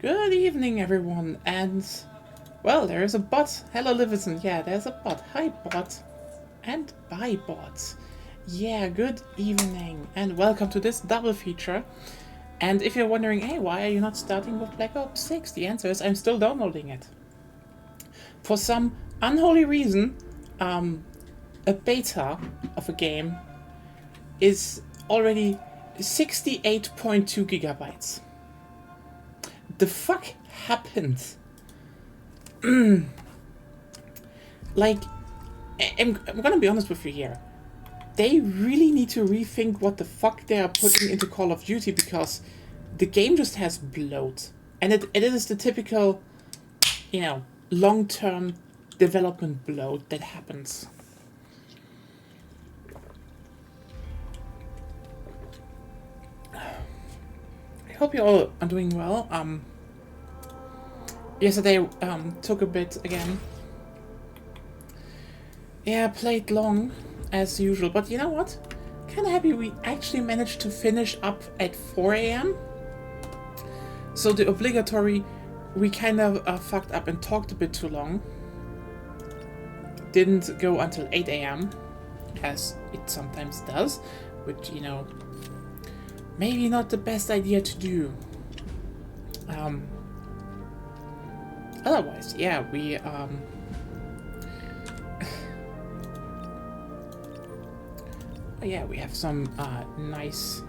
Good evening, everyone, and well, there is a bot. Hello, Livingston. Yeah, there's a bot. Hi, bot, and bye, bot. Yeah, good evening, and welcome to this double feature. And if you're wondering, hey, why are you not starting with Black Ops 6? The answer is I'm still downloading it. For some unholy reason, a beta of a game is already 68.2 gigabytes. The fuck happened? Like, I'm gonna be honest with you here. They really need to rethink what the fuck they are putting into Call of Duty, because the game just has bloat. And it is the typical, long-term development bloat that happens. I hope you all are doing well. Yesterday took a bit again. Yeah, played long as usual, but you know what? Kinda happy we actually managed to finish up at 4 a.m. So the obligatory, we kind of fucked up and talked a bit too long. Didn't go until 8 a.m. as it sometimes does, which, maybe not the best idea to do. Otherwise, yeah, we, yeah, we have some nice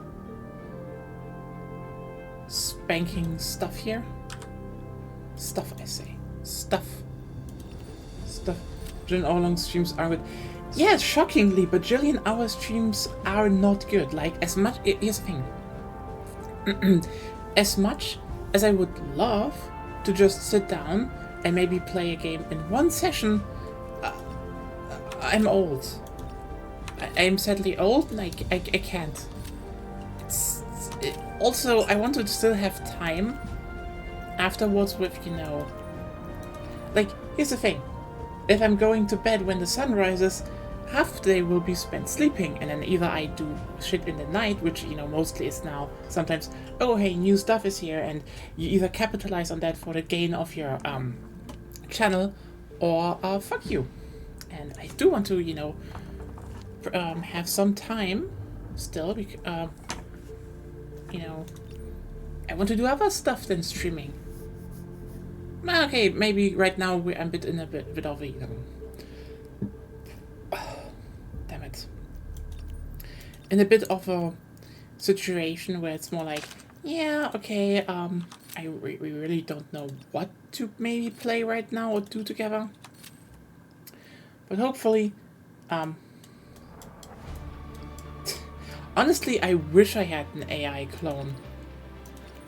spanking stuff here. Stuff, I say. Stuff. Jillian Hour streams are good. Yeah, shockingly, but Jillian Hour streams are not good. Like, as much... Here's the thing. As much as I would love to just sit down and maybe play a game in one session, I'm old. I'm sadly old, and I can't. Also, I want to still have time afterwards with, Like, here's the thing. If I'm going to bed when the sun rises, half the day will be spent sleeping, and then either I do shit in the night, which, mostly is now sometimes, oh, hey, new stuff is here, and you either capitalize on that for the gain of your, channel, or, fuck you. And I do want to, have some time still, I want to do other stuff than streaming. Okay, maybe right now I'm in a bit of a, damn it. In a bit of a situation where it's more like, yeah, okay, we really don't know what to maybe play right now or do together. But hopefully, honestly, I wish I had an AI clone.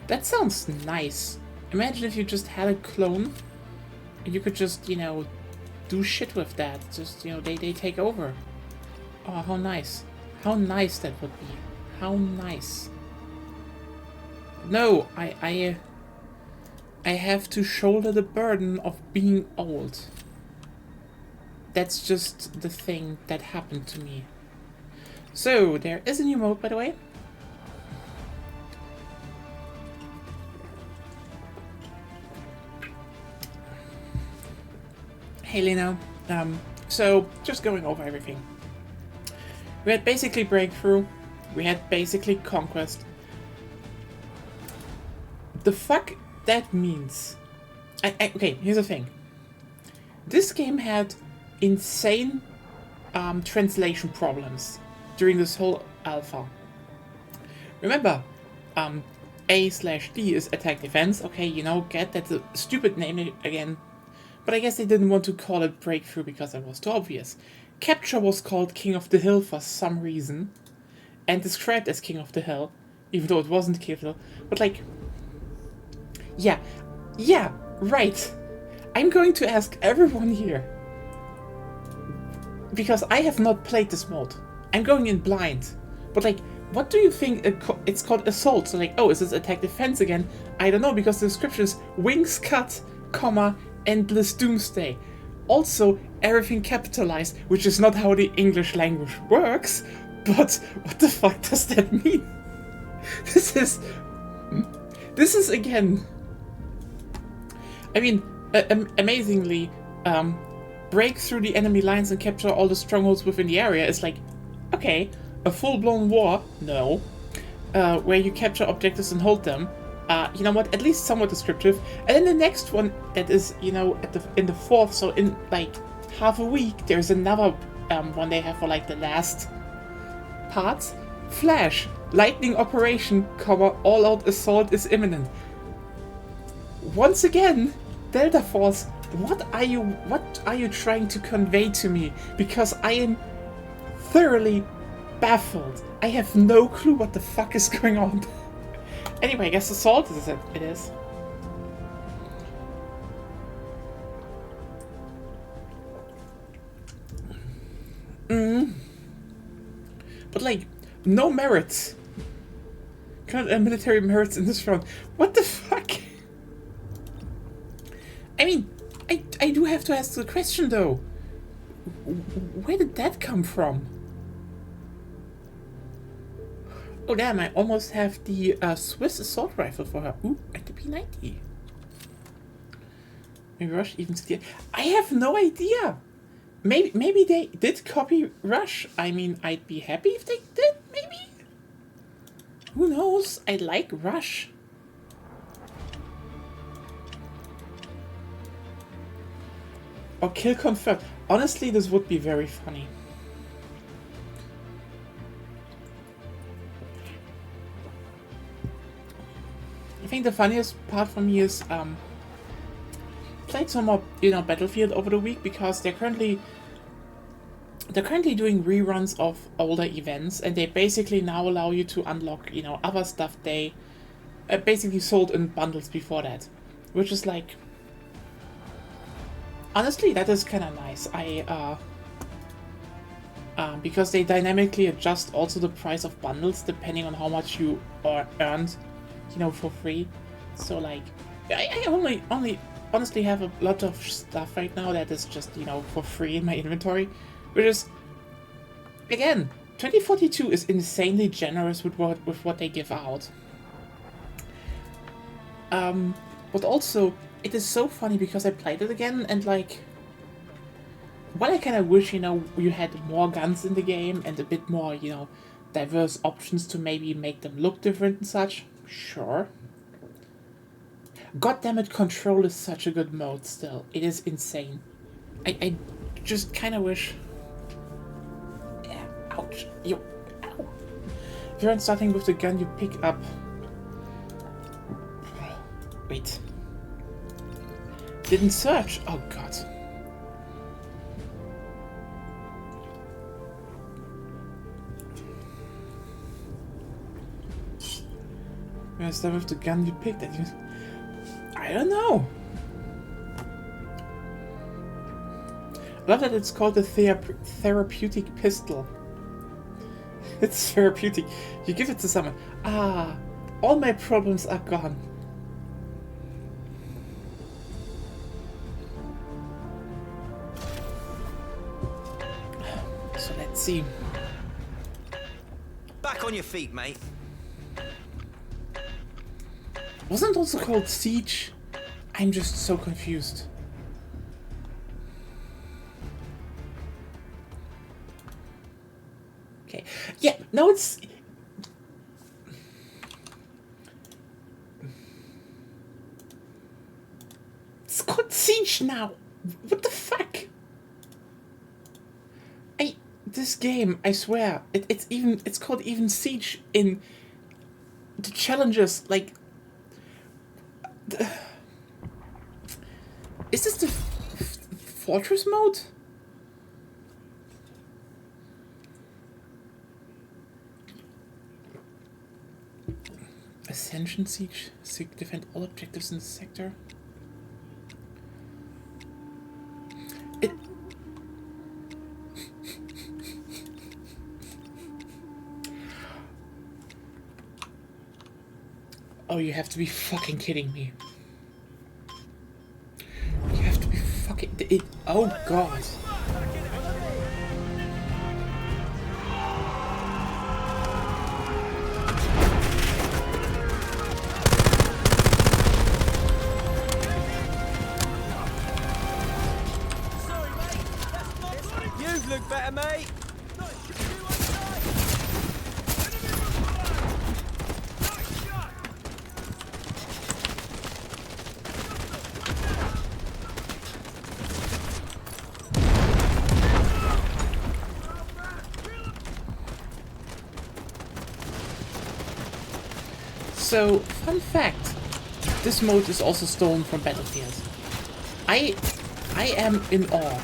That sounds nice. Imagine if you just had a clone and you could just, do shit with that. Just, they take over. Oh, how nice. How nice that would be. How nice. No, I have to shoulder the burden of being old. That's just the thing that happened to me. So, there is a new mode, by the way. Hey, Lino. So, just going over everything. We had basically Breakthrough. We had basically Conquest. The fuck that means... okay, here's the thing. This game had insane translation problems during this whole alpha. Remember, A/D is attack defense. Okay, get that's a stupid name again. But I guess they didn't want to call it Breakthrough because it was too obvious. Capture was called King of the Hill for some reason, and described as King of the Hill, even though it wasn't King of the Hill. But like, yeah, right. I'm going to ask everyone here, because I have not played this mode. I'm going in blind. But like, what do you think it's called? Assault. So like, oh, is this attack defense again? I don't know, because the description is wings cut, comma, endless doomsday. Also, everything capitalized, which is not how the English language works, but what the fuck does that mean? This is again I mean, amazingly, break through the enemy lines and capture all the strongholds within the area is like, okay, a full-blown war? No. Where you capture objectives and hold them. You know what? At least somewhat descriptive. And then the next one that is, you know, in the 4th, so in like half a week, there's another one they have for like the last parts. Flash, lightning operation, all-out assault is imminent. Once again, Delta Force, what are you trying to convey to me? Because I am thoroughly baffled. I have no clue what the fuck is going on. Anyway, I guess assault is it. It is. But like, no merits. Kind of military merits in this round. What the fuck? I mean, I do have to ask the question though. Where did that come from? Oh damn, I almost have the Swiss assault rifle for her. Ooh, at the P90. Maybe Rush even steal. I have no idea. Maybe they did copy Rush. I mean, I'd be happy if they did, maybe? Who knows? I like Rush. Or kill confirmed. Honestly, this would be very funny. I think the funniest part for me is played some more, you know, Battlefield over the week because they're currently doing reruns of older events, and they basically now allow you to unlock, you know, other stuff they basically sold in bundles before that, which is like, honestly, that is kind of nice. Because they dynamically adjust also the price of bundles depending on how much you earned, you know, for free. So like, I only honestly have a lot of stuff right now that is just, you know, for free in my inventory, which is, again, 2042 is insanely generous with what they give out. But also, it is so funny because I played it again and like, while I kind of wish, you know, you had more guns in the game and a bit more, you know, diverse options to maybe make them look different and such, sure. Goddammit, Control is such a good mode still. It is insane. I just kind of wish... Yeah, ouch. Yo, ow. If you're starting with the gun you pick up... Wait. Didn't search? Oh god. You're gonna start with the gun you picked at you. I don't know. I love that it's called the therapeutic pistol. It's therapeutic. You give it to someone. Ah, all my problems are gone. So let's see. Back on your feet, mate. Wasn't it also called Siege? I'm just so confused. Okay. Yeah, no, it's... It's called Siege now. What the fuck? This game, I swear, it's called even Siege in the challenges, like... Is this the Fortress mode? Ascension Siege. Defend all objectives in the sector. Oh, you have to be fucking kidding me. You have to be fucking... Oh, God. Those look better, mate. So, fun fact, this mode is also stolen from Battlefield. I am in awe.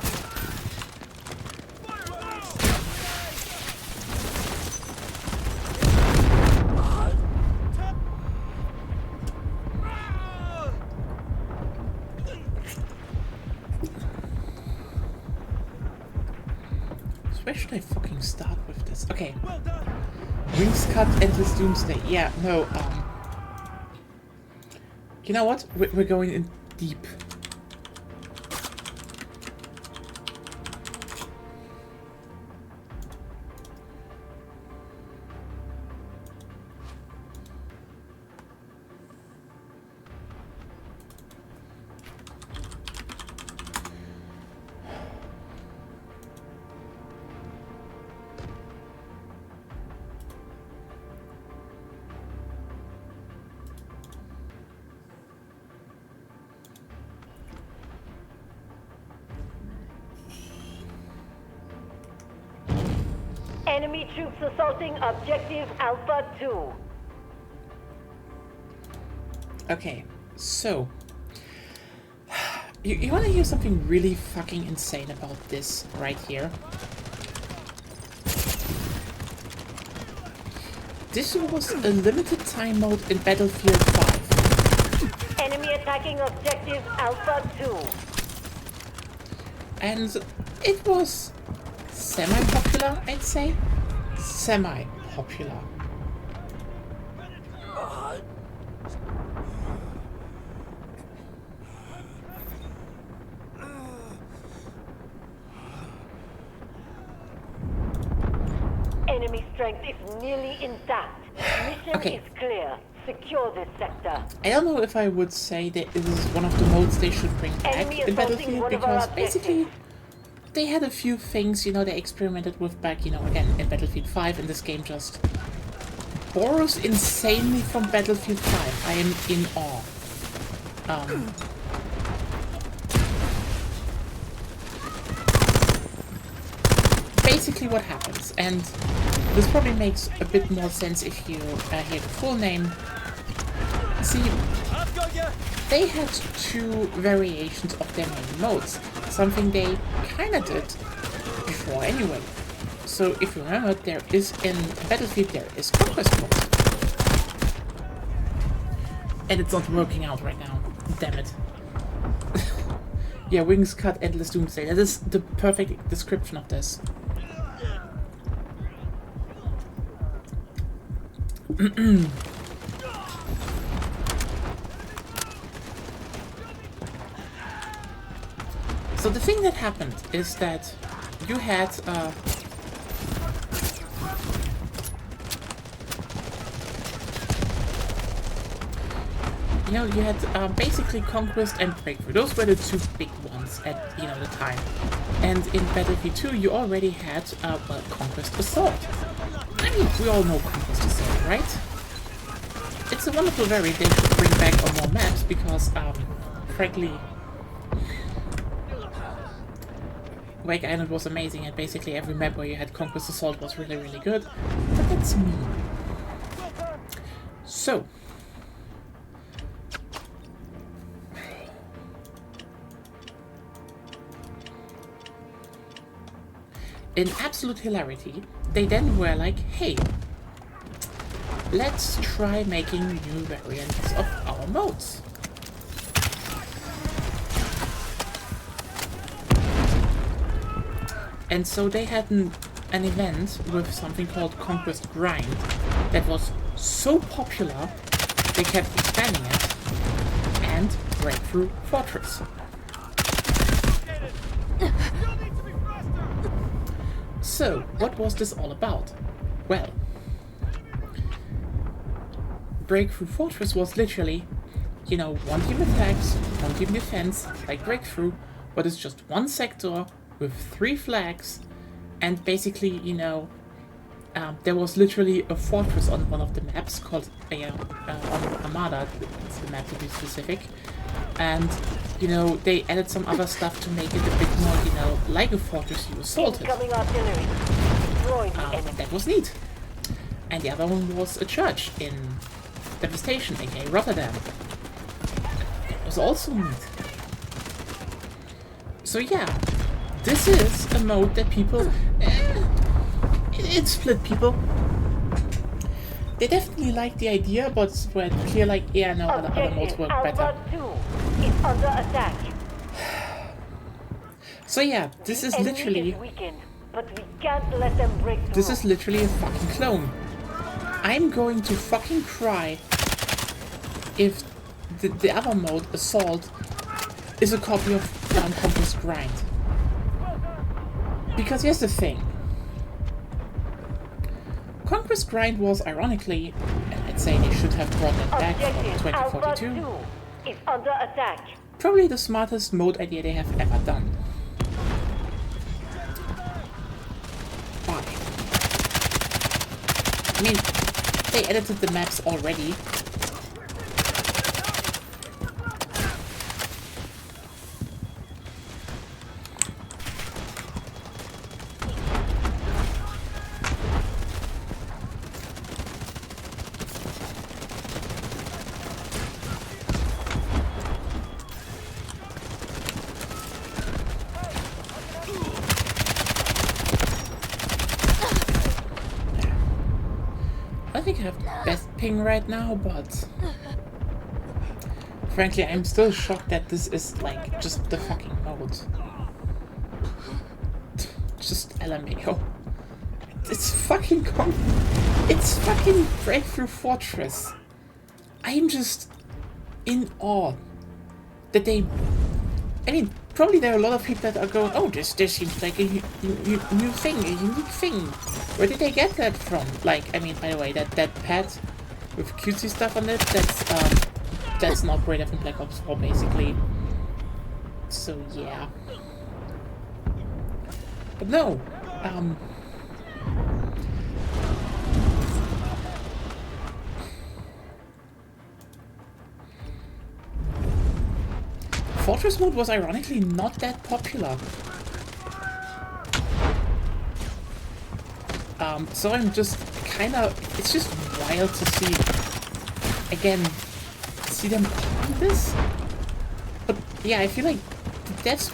So where should I fucking start with this? Okay. Wings cut, endless doomsday. Yeah, no, you know what? We're going in deep. Enemy troops assaulting Objective Alpha 2. Okay, so you want to hear something really fucking insane about this right here? This was a limited time mode in Battlefield 5. Enemy attacking Objective Alpha 2. And it was semi-popular, I'd say. Semi-popular. Enemy strength is nearly intact. Mission Okay. is clear. Secure this sector. I don't know if I would say that it is one of the modes they should bring back Enemy in assaulting Battlefield, one of our because objectives. basically they had a few things, you know, they experimented with back, you know, again, in Battlefield 5, and this game just borrows insanely from Battlefield 5. I am in awe. Basically what happens, and this probably makes a bit more sense if you hear the full name. See, I've got you. they had two variations of their main modes, something they kinda did before anyway. So if you remember, there is in Battlefield, there is Conquest mode. And it's not working out right now. Damn it. Yeah, Wings Cut, Endless Doomsday. That is the perfect description of this. So the thing that happened is that you had you had basically Conquest and Breakthrough. Those were the two big ones at the time. And in Battlefield 2, you already had well, Conquest Assault. I mean, we all know Conquest Assault, right? It's a wonderful variant they should bring back on more maps because, frankly, Wake Island was amazing, and basically every map where you had Conquest Assault was really, really good. But that's me. So, in absolute hilarity, they then were like, hey, let's try making new variants of our modes. And so they had an event with something called Conquest Grind that was so popular, they kept expanding it, and Breakthrough Fortress. So, what was this all about? Well, Breakthrough Fortress was literally, one team attacks, one team defense, like Breakthrough, but it's just one sector with 3 flags, And basically, you know, there was literally a fortress on one of the maps called, on Armada, it's the map to be specific. And, you know, they added some other stuff to make it a bit more, you know, like a fortress you assaulted. Incoming artillery. Destroy the enemy. That was neat. And the other one was a church in Devastation, aka Rotterdam. That was also neat. So yeah, this is a mode that people... it split people. They definitely like the idea, but were clear like, yeah, no, other modes work better. Alpha 2 is under attack. So yeah, this is Enemy literally... is weakened, but we can't let them break through. This is literally a fucking clone. I'm going to fucking cry if the other mode, Assault, is a copy of Conquest Grind. Because here's the thing. Conquest Grind was, ironically, and I'd say they should have brought that back from Objective Alpha 2042, 2 is under attack. probably the smartest mode idea they have ever done. Why? I mean, they edited the maps already. I think I have the best ping right now, but frankly, I'm still shocked that this is like just the fucking mode. Just LMAO. It's fucking it's fucking Breakthrough Fortress. I'm just in awe that they... I mean, probably there are a lot of people that are going, oh, this seems like a new thing, a unique thing. Where did they get that from? Like, I mean, by the way, that pad with cutesy stuff on it, that's not great in Black Ops 4, basically. So, yeah. But no, Fortress mode was ironically not that popular. So I'm just kinda... It's just wild to see... Again, see them do this? But yeah, I feel like that's...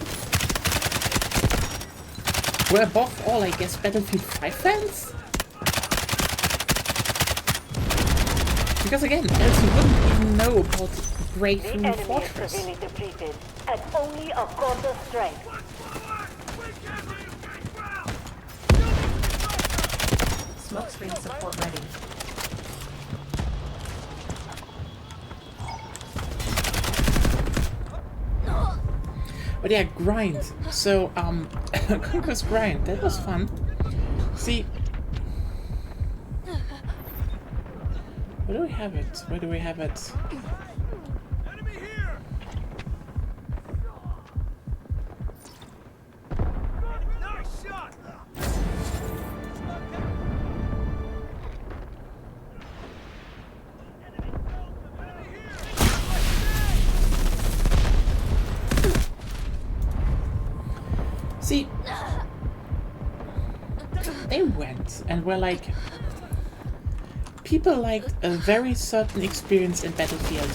We're above all, I guess, Battlefield 5 fans? Because again, else you wouldn't even know about Breakthrough Fortress. The enemy is severely depleted at only a quarter strength. Smokescreen support ready. But yeah, grind. So, Conquest Grind, that was fun. See... Where do we have it? Where do we have it? Enemy here! Nice shot! See, they went and were like, people liked a very certain experience in Battlefield,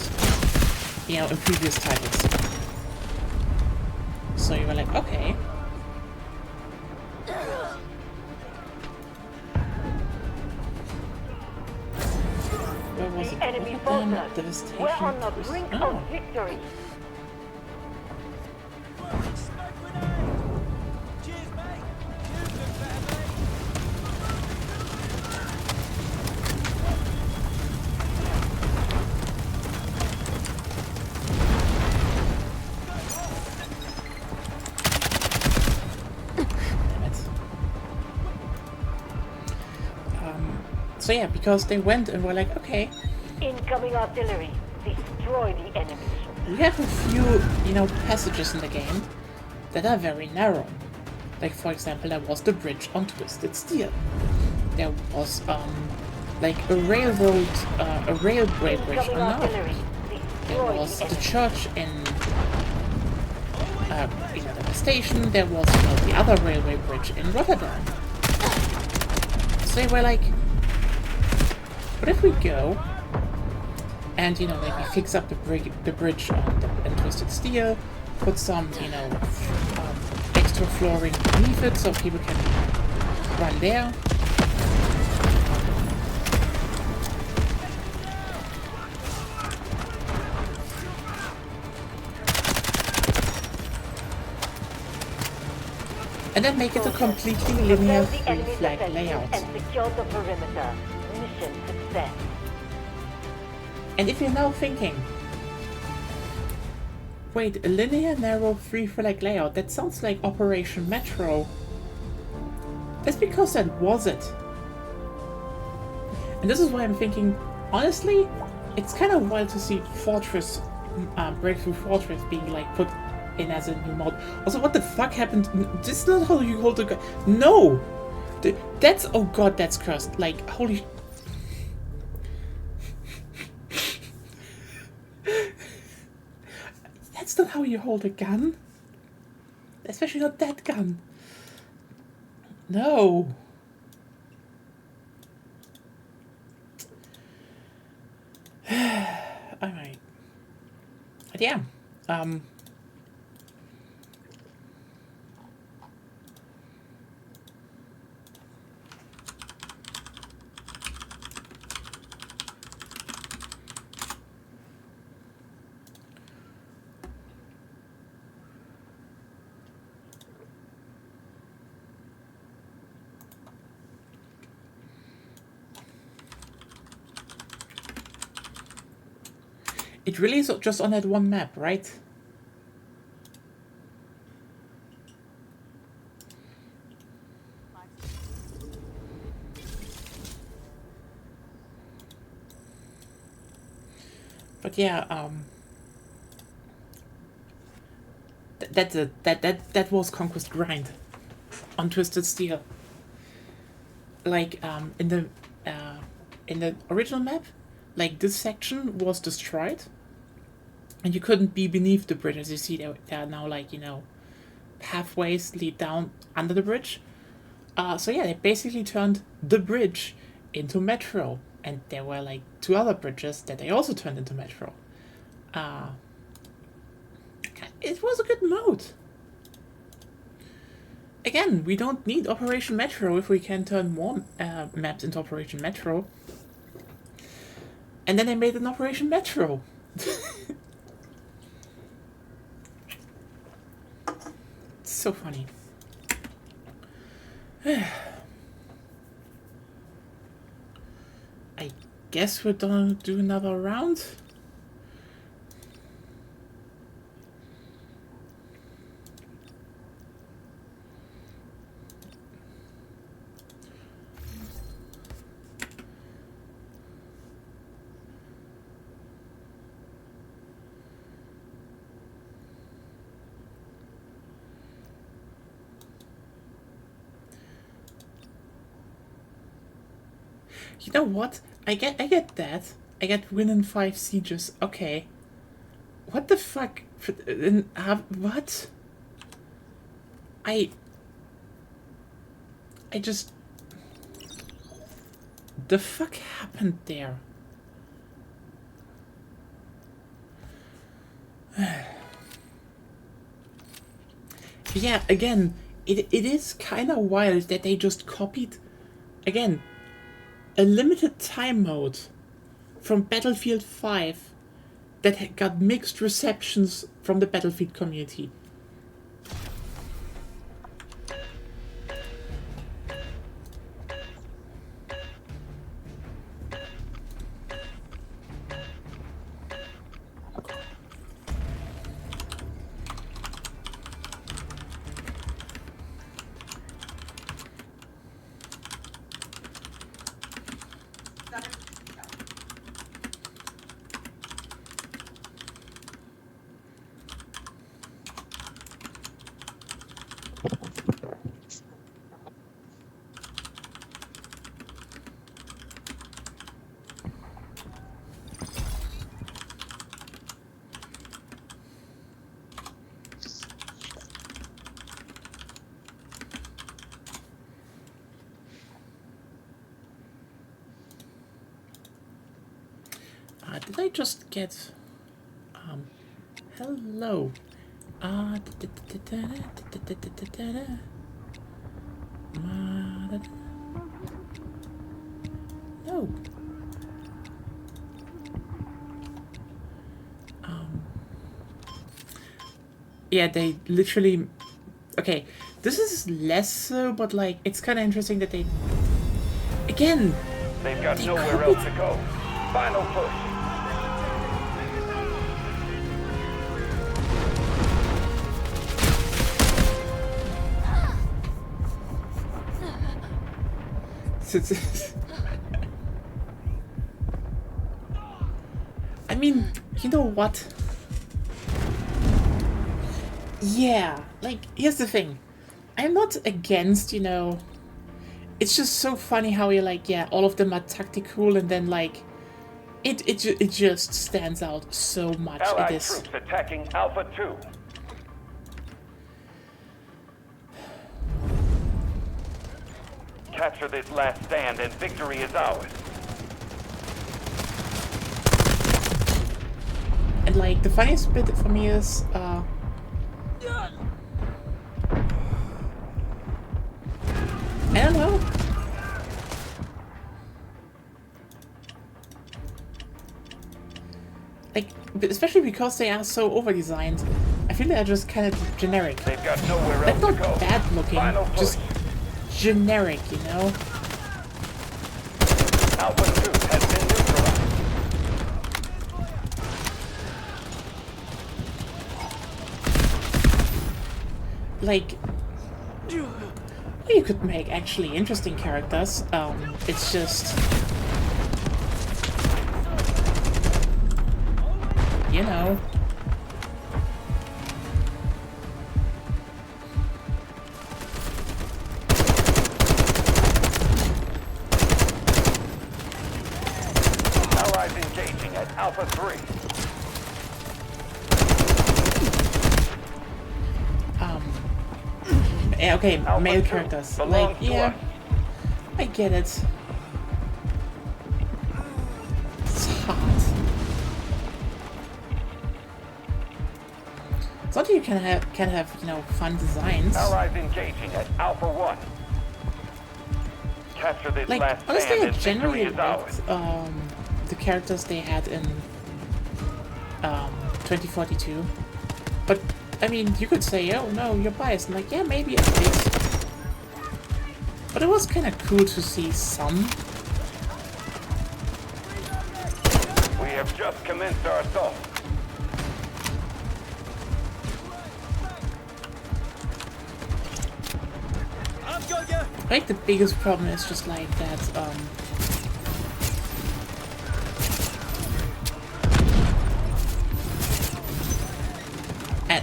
you know, in previous titles. So you were like, okay. Where was The it? enemy Rotterdam, faltered. Devastation. We're on the brink Oh. of victory. Smoke grenade! Cheers, mate! You look better, mate! Damn it. So yeah, because they went and were like, okay, Incoming artillery. Destroy the enemy. we have a few, you know, passages in the game that are very narrow. Like, for example, there was the bridge on Twisted Steel. There was, like, a railway bridge Incoming on North. artillery. There Destroy was the the enemy. church in, the station. There was, the other railway bridge in Rotterdam. So they were like, what if we go and, like, we fix up the bridge on Twisted Steel, put some, extra flooring beneath it so people can run there. And then make it a completely linear Prepare the enemy's three-flag defenses layout. and secure the perimeter. Mission success. And if you're now thinking, wait, a linear narrow three-flag layout, that sounds like Operation Metro. That's because that was it. And this is why I'm thinking, honestly, it's kind of wild to see Fortress, Breakthrough Fortress being like put in as a new mod. Also, what the fuck happened? This is not how you hold the gun. No! That's, oh god, that's cursed. Like, holy... That's not how you hold a gun. Especially not that gun. No. Alright. But yeah. It really is just on that one map, right? But yeah, that was Conquest Grind on Twisted Steel. Like in the original map, like this section was destroyed, and you couldn't be beneath the bridge. As you see, there are now like pathways lead down under the bridge. So yeah, they basically turned the bridge into Metro, and there were like 2 other bridges that they also turned into Metro. It was a good mode. Again, we don't need Operation Metro if we can turn more maps into Operation Metro. And then they made an Operation Metro. It's so funny. I guess we're gonna do another round. You know what? I get that. I get winning 5 sieges. Okay. What the fuck? What? I just... The fuck happened there? Yeah, again, it is kind of wild that they just copied, again, a limited time mode from Battlefield 5 that got mixed receptions from the Battlefield community. Did I just get... hello. No. Yeah, they literally... Okay, this is less so, but like, it's kind of interesting that they... Again! They've got They nowhere copied- else to go. Final push. I mean, you know what? Yeah, like, here's the thing. I'm not against, you know... It's just so funny how you're like, yeah, all of them are tactical, and then, like... It just stands out so much. Allied It is... troops attacking Alpha 2. Capture this last stand and victory is ours. And, like, the funniest bit for me is, I don't know. Like, especially because they are so over-designed, I feel they're just kind of generic. They've got nowhere Like, else not to go. bad looking, Final push. just generic, you know? Alpha 2 has been neutralized. Like, well, you could make actually interesting characters. It's just, you know. Allies engaging at Alpha 3. Yeah, okay, Alpha male 2 characters. belongs Like, to yeah, us. I get it. It's hard. Something you can have, you know, fun designs. Allies engaging at Alpha 1. Capture this Like, last honestly, stand I and generally victory is ours. liked the characters they had in 2042. But, I mean, you could say, oh no, you're biased. I'm like, yeah, maybe a bit. But it was kind of cool to see some. We have just commenced our assault. I've got you. I think the biggest problem is just like that,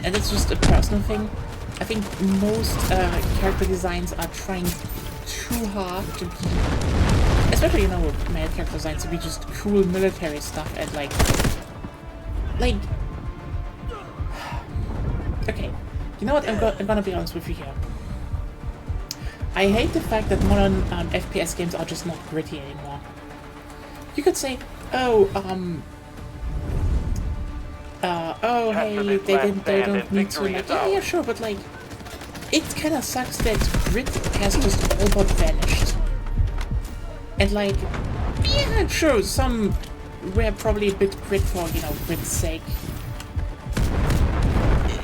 and it's just a personal thing. I think most character designs are trying too hard to be, especially, you know, with male character designs, to be just cool military stuff and like, okay, you know what, I'm gonna be honest with you here. I hate the fact that modern FPS games are just not gritty anymore. You could say, oh, oh, hey, they don't need to, like, yeah, sure, but like, it kind of sucks that grit has just all but vanished. And like, yeah, sure, some were probably a bit grit for, you know, grit's sake.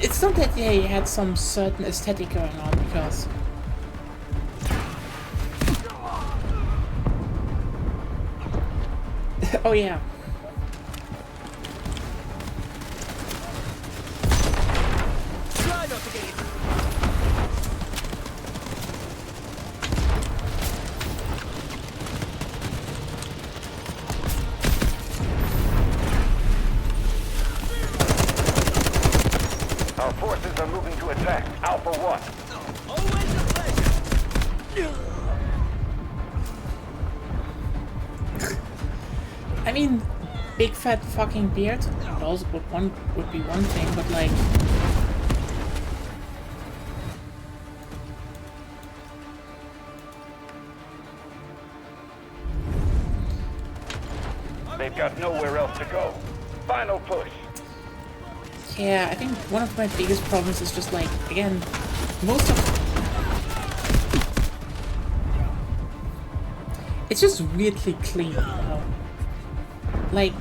It's not that they had some certain aesthetic going on, because... Oh yeah. Try not to get it. Our forces are moving to attack Alpha 1. Always a pleasure. I mean, big fat fucking beard would be one thing, but like, They've got nowhere else to go. Final push. Yeah, I think one of my biggest problems is just like, again, most of... It's just weirdly clean, you know? Like...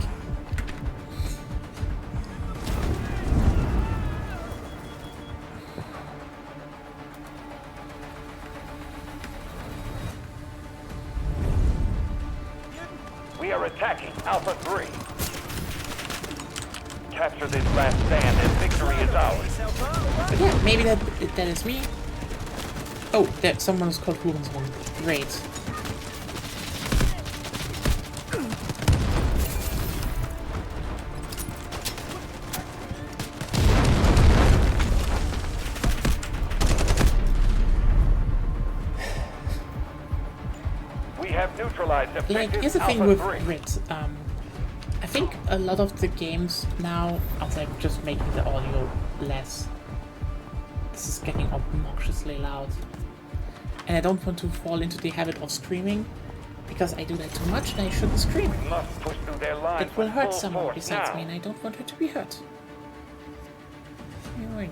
We are attacking Alpha 3. Capture this last stand and victory is ours. But yeah, maybe that is me. Oh, that someone is called Hurensohn. Great. We have neutralized Like, objective here's the thing Alpha with 3. Grit. I think a lot of the games now, outside of just making the audio less, this is getting obnoxiously loud. And I don't want to fall into the habit of screaming, because I do that too much and I shouldn't scream. We must push through their lines. It will with hurt full someone force besides now. me, and I don't want her to be hurt. Anyway,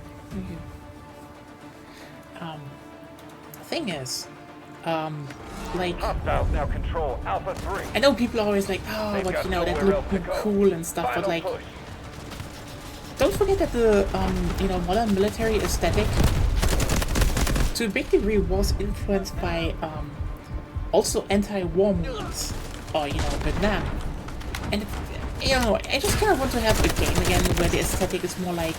the thing is, like, Hostiles now control Alpha 3. I know people are always like, oh, They've but got you know, that nowhere else looked to go. cool and stuff, but Final like, push. don't forget that the, you know, modern military aesthetic, to a big degree, was influenced by, also anti-war movies, or, you know, Vietnam. And, you know, I just kind of want to have a game again where the aesthetic is more like,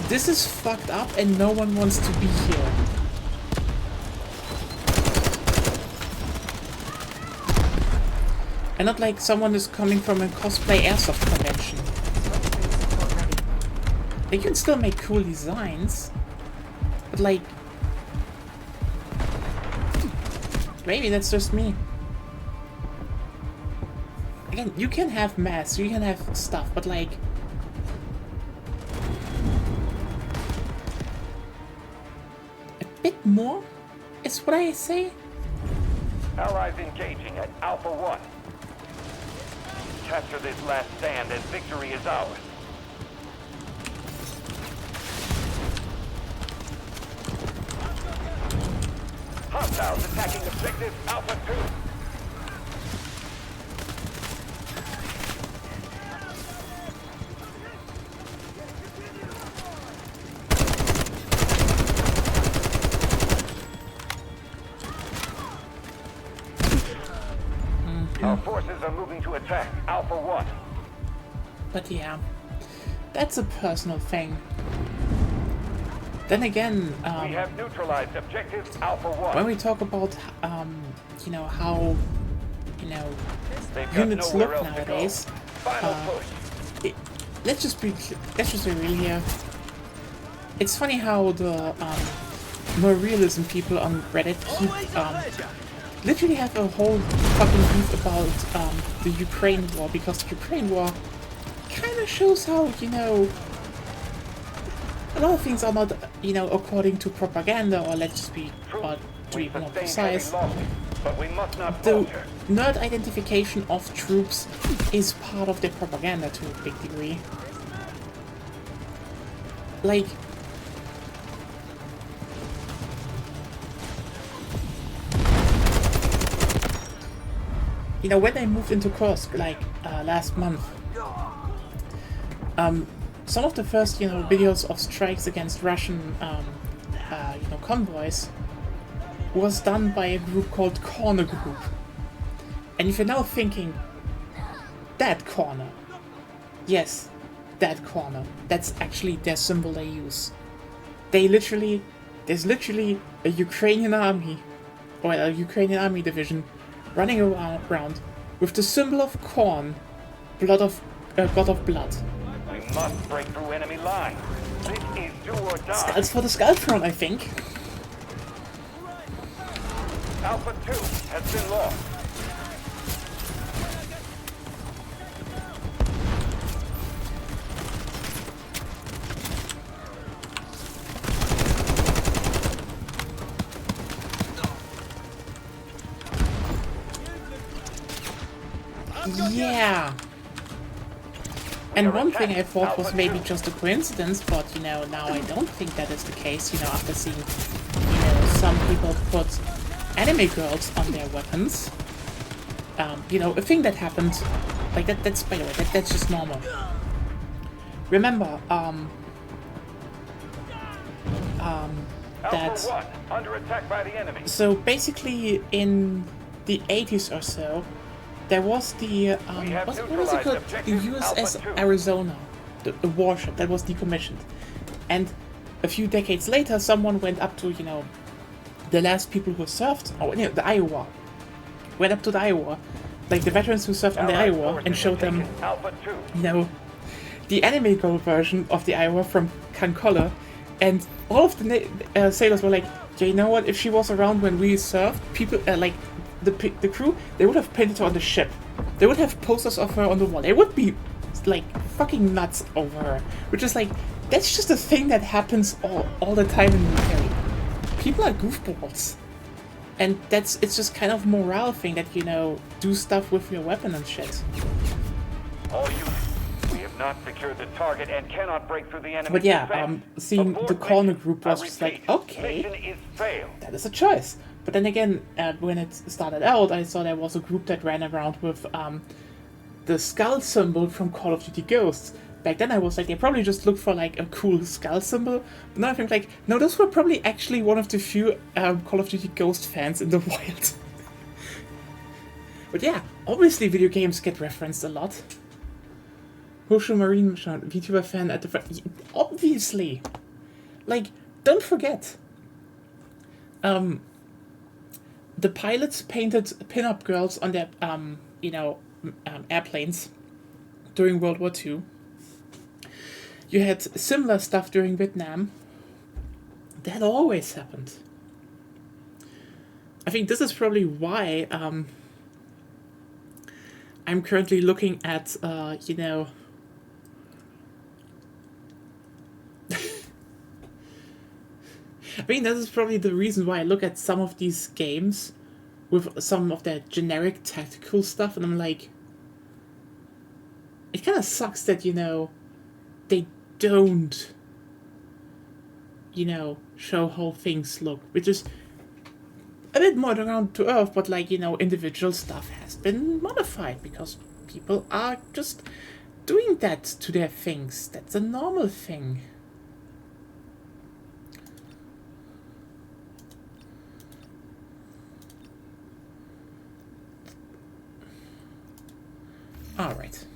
this is fucked up and no one wants to be here. And not like someone is coming from a cosplay airsoft convention. Support ready. They can still make cool designs, but like, maybe that's just me. Again, you can have masks, you can have stuff, but like, a bit more is what I say. Allies engaging at Alpha 1. Capture this last stand and victory is ours. Hostiles attacking objective Alpha 2. Our forces are moving to attack Alpha 1. But yeah, that's a personal thing. Then again, We have neutralized objective Alpha 1. when we talk about, you know, how, you know, They've got units nowhere look else to go. nowadays, Final uh, push. let's just be real here. It's funny how the more realism people on Reddit keep Always a pleasure. literally have a whole fucking beef about the Ukraine war, because the Ukraine war kind of shows how, you know, a lot of things are not, you know, according to propaganda, or let's just be, or to be We more sustained heavy precise, losses, but we must not the falter. nerd identification of troops is part of their propaganda to a big degree. Like, you know, when I moved into Kursk, like, last month, some of the first, you know, videos of strikes against Russian, you know, convoys was done by a group called Corner Group. And if you're now thinking, that corner, yes, that corner, that's actually their symbol they use. There's literally a Ukrainian army, or a Ukrainian army division, running around with the symbol of corn, god of blood. We must break through enemy lines. This is do or die. Skulls for the Skull Throne, I think. Alpha 2 has been lost. Yeah. And one thing I thought was maybe just a coincidence, but you know, now I don't think that is the case, you know, after seeing, you know, some people put anime girls on their weapons. You know, a thing that happened, like that's, by the way, that's just normal. Remember, that, Alpha 1, under attack by the enemy. so basically in the 80s or so, there was the, have what was it neutralized called? The objective USS Alpha 2. Arizona, the warship that was decommissioned. And a few decades later, someone went up to, you know, the last people who served, oh, you know, the Iowa. Went up to the Iowa, like the veterans who served on the Allied Iowa, forces and showed have them, taken Alpha 2. you know, the anime girl version of the Iowa from Kankola, and all of the sailors were like, yeah, you know what, if she was around when we served, people, like, the crew, they would have painted her on the ship. They would have posters of her on the wall. They would be, like, fucking nuts over her. Which is like, that's just a thing that happens all the time in the military. People are goofballs. And it's just kind of a morale thing that, you know, do stuff with your weapon and shit. All units, we have not secured the target and cannot break through the enemy. But yeah, defense. seeing Abort the corner mission. group I was just like, repeat, okay, mission is failed. that is a choice. But then again, when it started out, I saw there was a group that ran around with the skull symbol from Call of Duty Ghosts. Back then I was like, they probably just looked for like a cool skull symbol. But now I think like, no, those were probably actually one of the few Call of Duty Ghost fans in the wild. But yeah, obviously video games get referenced a lot. Hosho Marine VTuber fan at the front. Obviously. Like, don't forget. The pilots painted pin-up girls on their, you know, airplanes during World War II. You had similar stuff during Vietnam. That always happened. I think this is probably why I'm currently looking at, you know, I mean, that is probably the reason why I look at some of these games with some of their generic tactical stuff, and I'm like, it kind of sucks that, you know, they don't, you know, show how things look, which is a bit more down to earth, but like, you know, individual stuff has been modified because people are just doing that to their things. That's a normal thing. All right.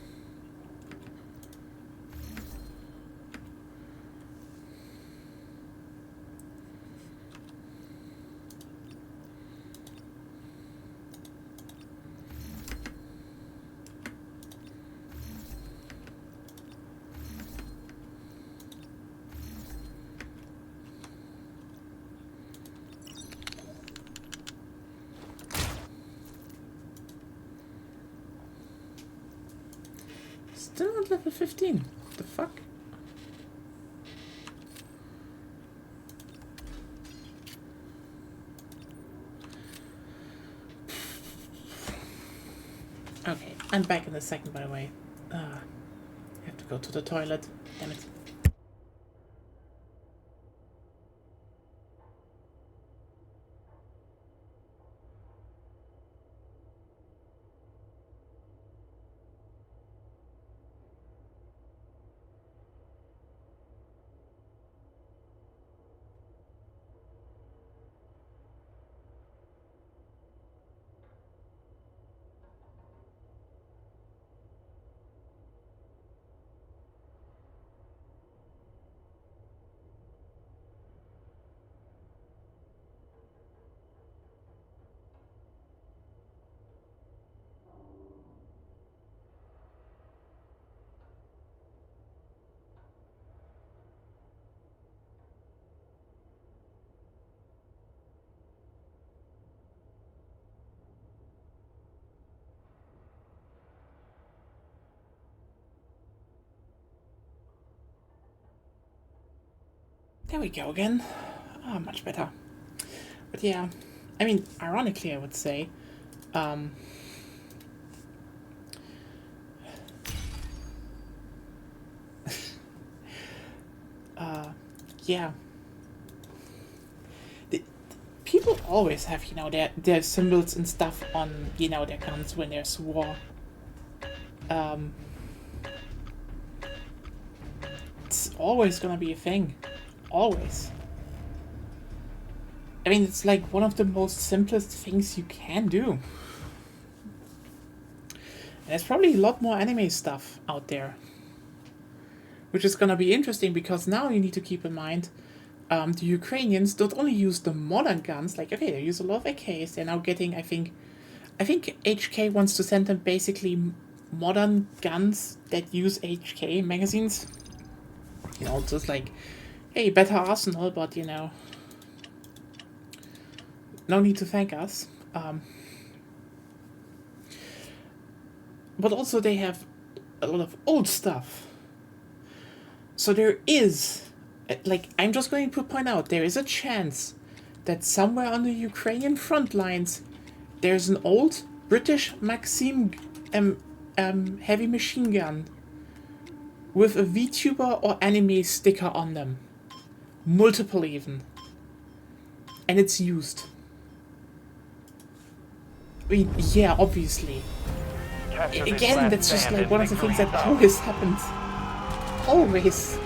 Still not level 15. What the fuck? Okay, I'm back in a second, by the way. I have to go to the toilet. Damn it. There we go again. Ah, much better. But yeah, I mean, ironically, I would say, yeah. People always have, you know, their symbols and stuff on, you know, their guns when there's war. It's always gonna be a thing. Always. I mean, it's like one of the most simplest things you can do. And there's probably a lot more anime stuff out there. Which is gonna be interesting because now you need to keep in mind the Ukrainians don't only use the modern guns, like, okay, they use a lot of AKs, they're now getting, I think HK wants to send them basically modern guns that use HK magazines. You know, just like, hey, better arsenal, but, you know, no need to thank us. But also they have a lot of old stuff. So there is, like, I'm just going to point out, there is a chance that somewhere on the Ukrainian front lines there's an old British Maxim heavy machine gun with a VTuber or anime sticker on them. Multiple even. And it's used. I mean, yeah, obviously. Capture this Again, last that's just stand like and one of the things victory that is ours. always happens. Always.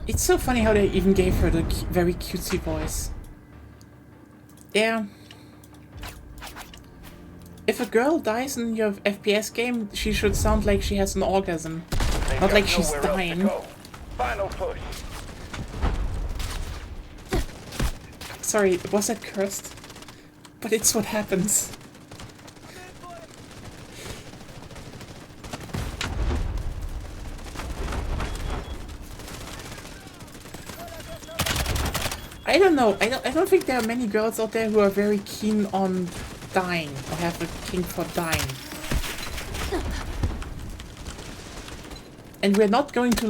It's so funny how they even gave her the very cutesy voice. Yeah. If a girl dies in your FPS game, she should sound like she has an orgasm. They've Not got like she's nowhere else to dying. go. Final push. Sorry, was that cursed? But it's what happens. I don't know. I don't think there are many girls out there who are very keen on dying or have a kink for dying. And we're not going to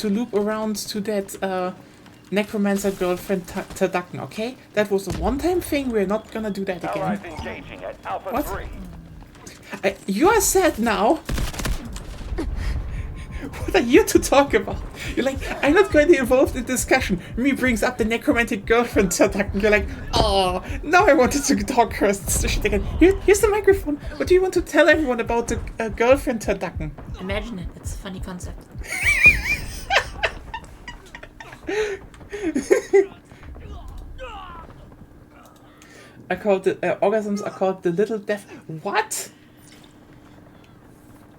loop around to that necromancer girlfriend Tadakan, okay? That was a one-time thing. We're not gonna do that again. Allies engaging at Alpha What? 3. You are sad now. What are you to talk about? You're like, I'm not going to involve the discussion. Me brings up the necromantic girlfriend Tadakan. You're like, oh, now I wanted to talk her shit again. Here's the microphone. What do you want to tell everyone about the girlfriend Tadakan? Imagine it. It's a funny concept. I called it orgasms are called the little death. What?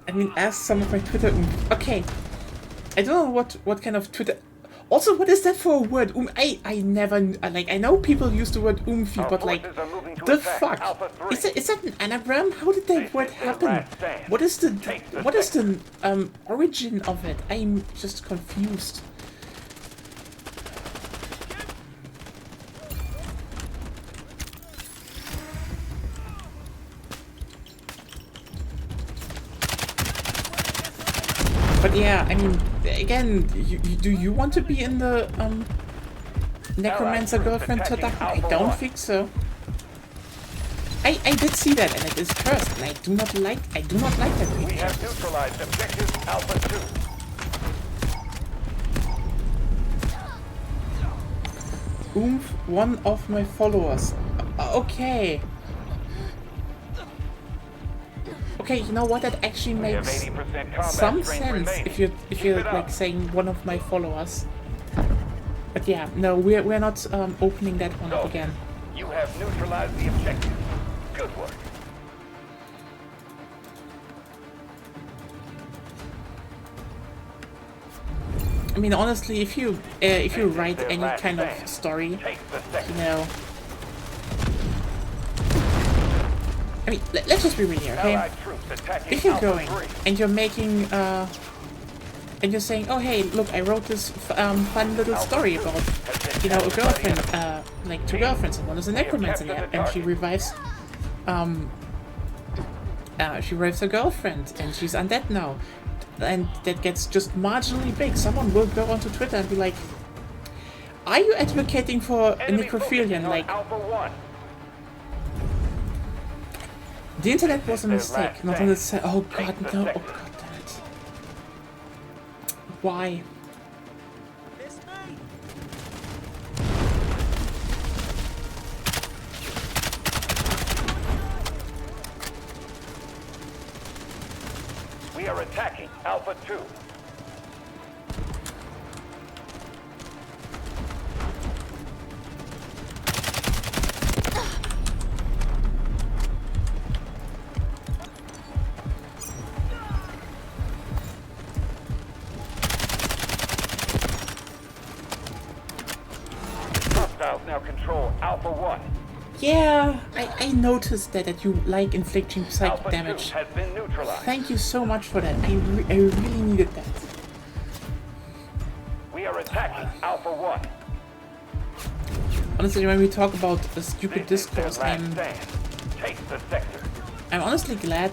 I mean, ask some of my Twitter. Okay, I don't know what kind of Twitter. Also, what is that for a word? I never like. I know people use the word oomphy, Our but like, forces are moving to the attack fuck? Alpha 3. Is that an anagram? How did that This word is their happen? last stand. What is the Take the what is the origin of it? I'm just confused. But yeah, I mean, again, do you want to be in the necromancer girlfriend Tadakan? I don't think so. I did see that, and it is cursed, and I do not like that We picture. have neutralized objective Alpha 2. Oomph, one of my followers. Okay. Okay, you know what? That actually We have makes 80% combat some strength sense remaining. if you're Keep it like up. saying one of my followers. But yeah, no, we're not opening that one up So, again. you have neutralized the objective. Good work. I mean, honestly, if you write any kind of story, Take the you second. know. I mean, let's just be real here, okay? Allied troops attacking If you're Alpha going 3. and you're making and you're saying, oh hey, look, I wrote this fun little story about, you know, a girlfriend, like two girlfriends, and one is a necromancer, and she revives her girlfriend, and she's undead now. and that gets just marginally big, someone will go onto Twitter and be like, "Are you advocating for Enemy necrophilian?" focusing on Like, Alpha 1. the internet was a Their mistake, last not on stand. the oh Take god, the no, oh sector. god damn it. Why? It's me. We are attacking Alpha 2. Hostiles now control Alpha 1. Yeah, I noticed that you like inflicting psychic Alpha damage. 2 has been neutralized. Thank you so much for that. I really needed that. We are attacking Alpha 1. Honestly, when we talk about the stupid This is their discourse, last stand. Take the sector. I'm honestly glad.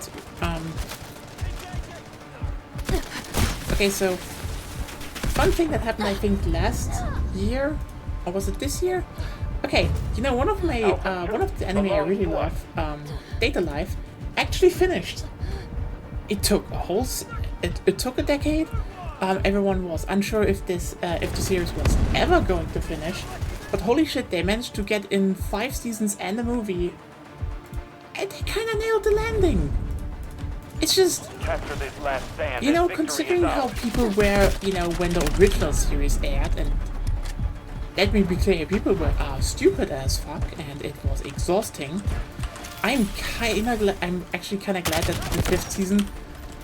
Okay, so fun thing that happened, I think, last year, or was it this year? Okay, you know, one of the anime I really love, Data Life, actually finished. It took it took a decade. Everyone was unsure if the series was ever going to finish, but holy shit, they managed to get in 5 seasons and a movie, and they kind of nailed the landing. It's just, Capture this last stand. you know, and victory considering is how ours. people were, you know, when the original series aired, and let me be clear, people were stupid as fuck, and it was exhausting. I'm actually kind of glad that the 5th season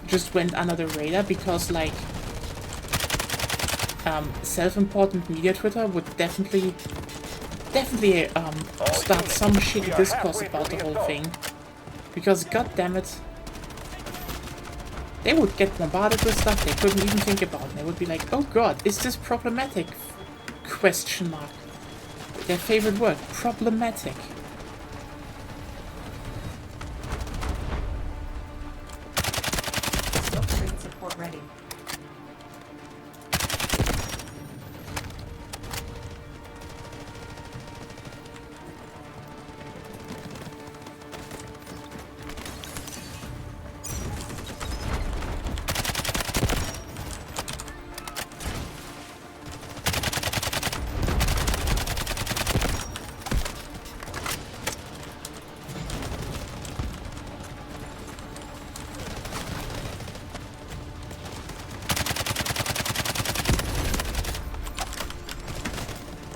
just went under the radar, because like self-important media Twitter would definitely start some shitty discourse about the whole thing, because god damn it, they would get bombarded with stuff they couldn't even think about, and they would be like, oh god, is this problematic? Question mark. Their favorite word, problematic. Silk screen support ready.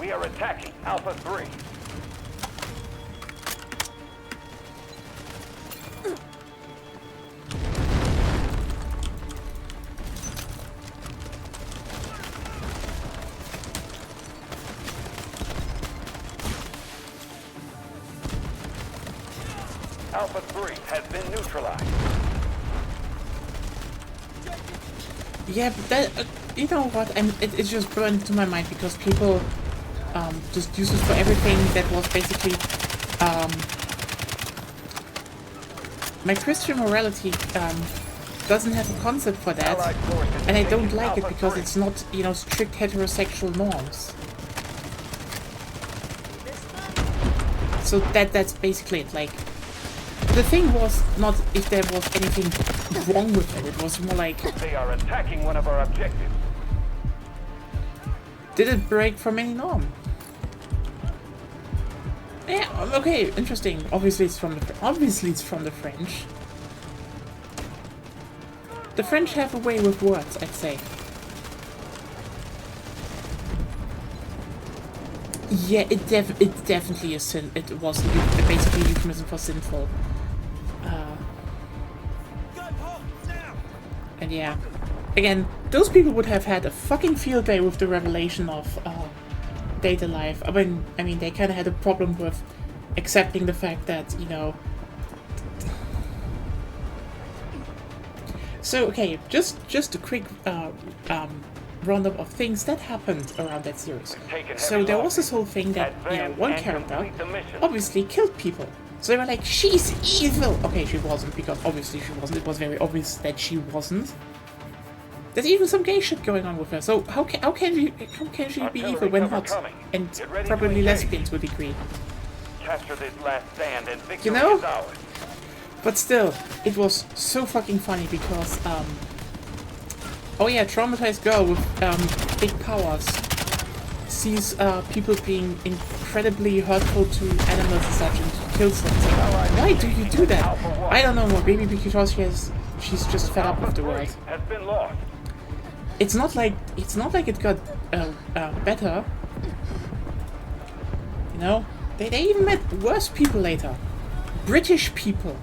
We are attacking Alpha 3. Alpha 3 has been neutralized. Yeah, but that, you know what, it just burned into my mind, because people just use it for everything that was basically, my Christian morality doesn't have a concept for that, Allied forces and I don't invading like it Alpha because 3. it's not, you know, strict heterosexual norms. So that's basically it. Like, the thing was not if there was anything wrong with it, it was more like, They are attacking one of our objectives. did it break from any norm? Yeah, okay, interesting. Obviously it's from the French. The French have a way with words, I'd say. Yeah, it definitely is sin. It was basically euphemism for sinful. And yeah, again, those people would have had a fucking field day with the revelation of Data Life. I mean, they kind of had a problem with accepting the fact that, you know. So okay, just a quick roundup of things that happened around that series. So there was this whole thing that, you know, one character obviously killed people. So they were like, she's evil! Okay, she wasn't, because obviously she wasn't. It was very obvious that she wasn't. There's even some gay shit going on with her. So how can she be evil when hot? And probably lesbian to a degree. Capture this last stand and victory You know? is ours. But still, it was so fucking funny because oh yeah, traumatized girl with big powers sees people being incredibly hurtful to animals and such and kills them. It's like, why do you do that? I don't know, maybe because she's just fed up with the world. Has been lost. It's not like it got better. You know, they even met worse people later, British people.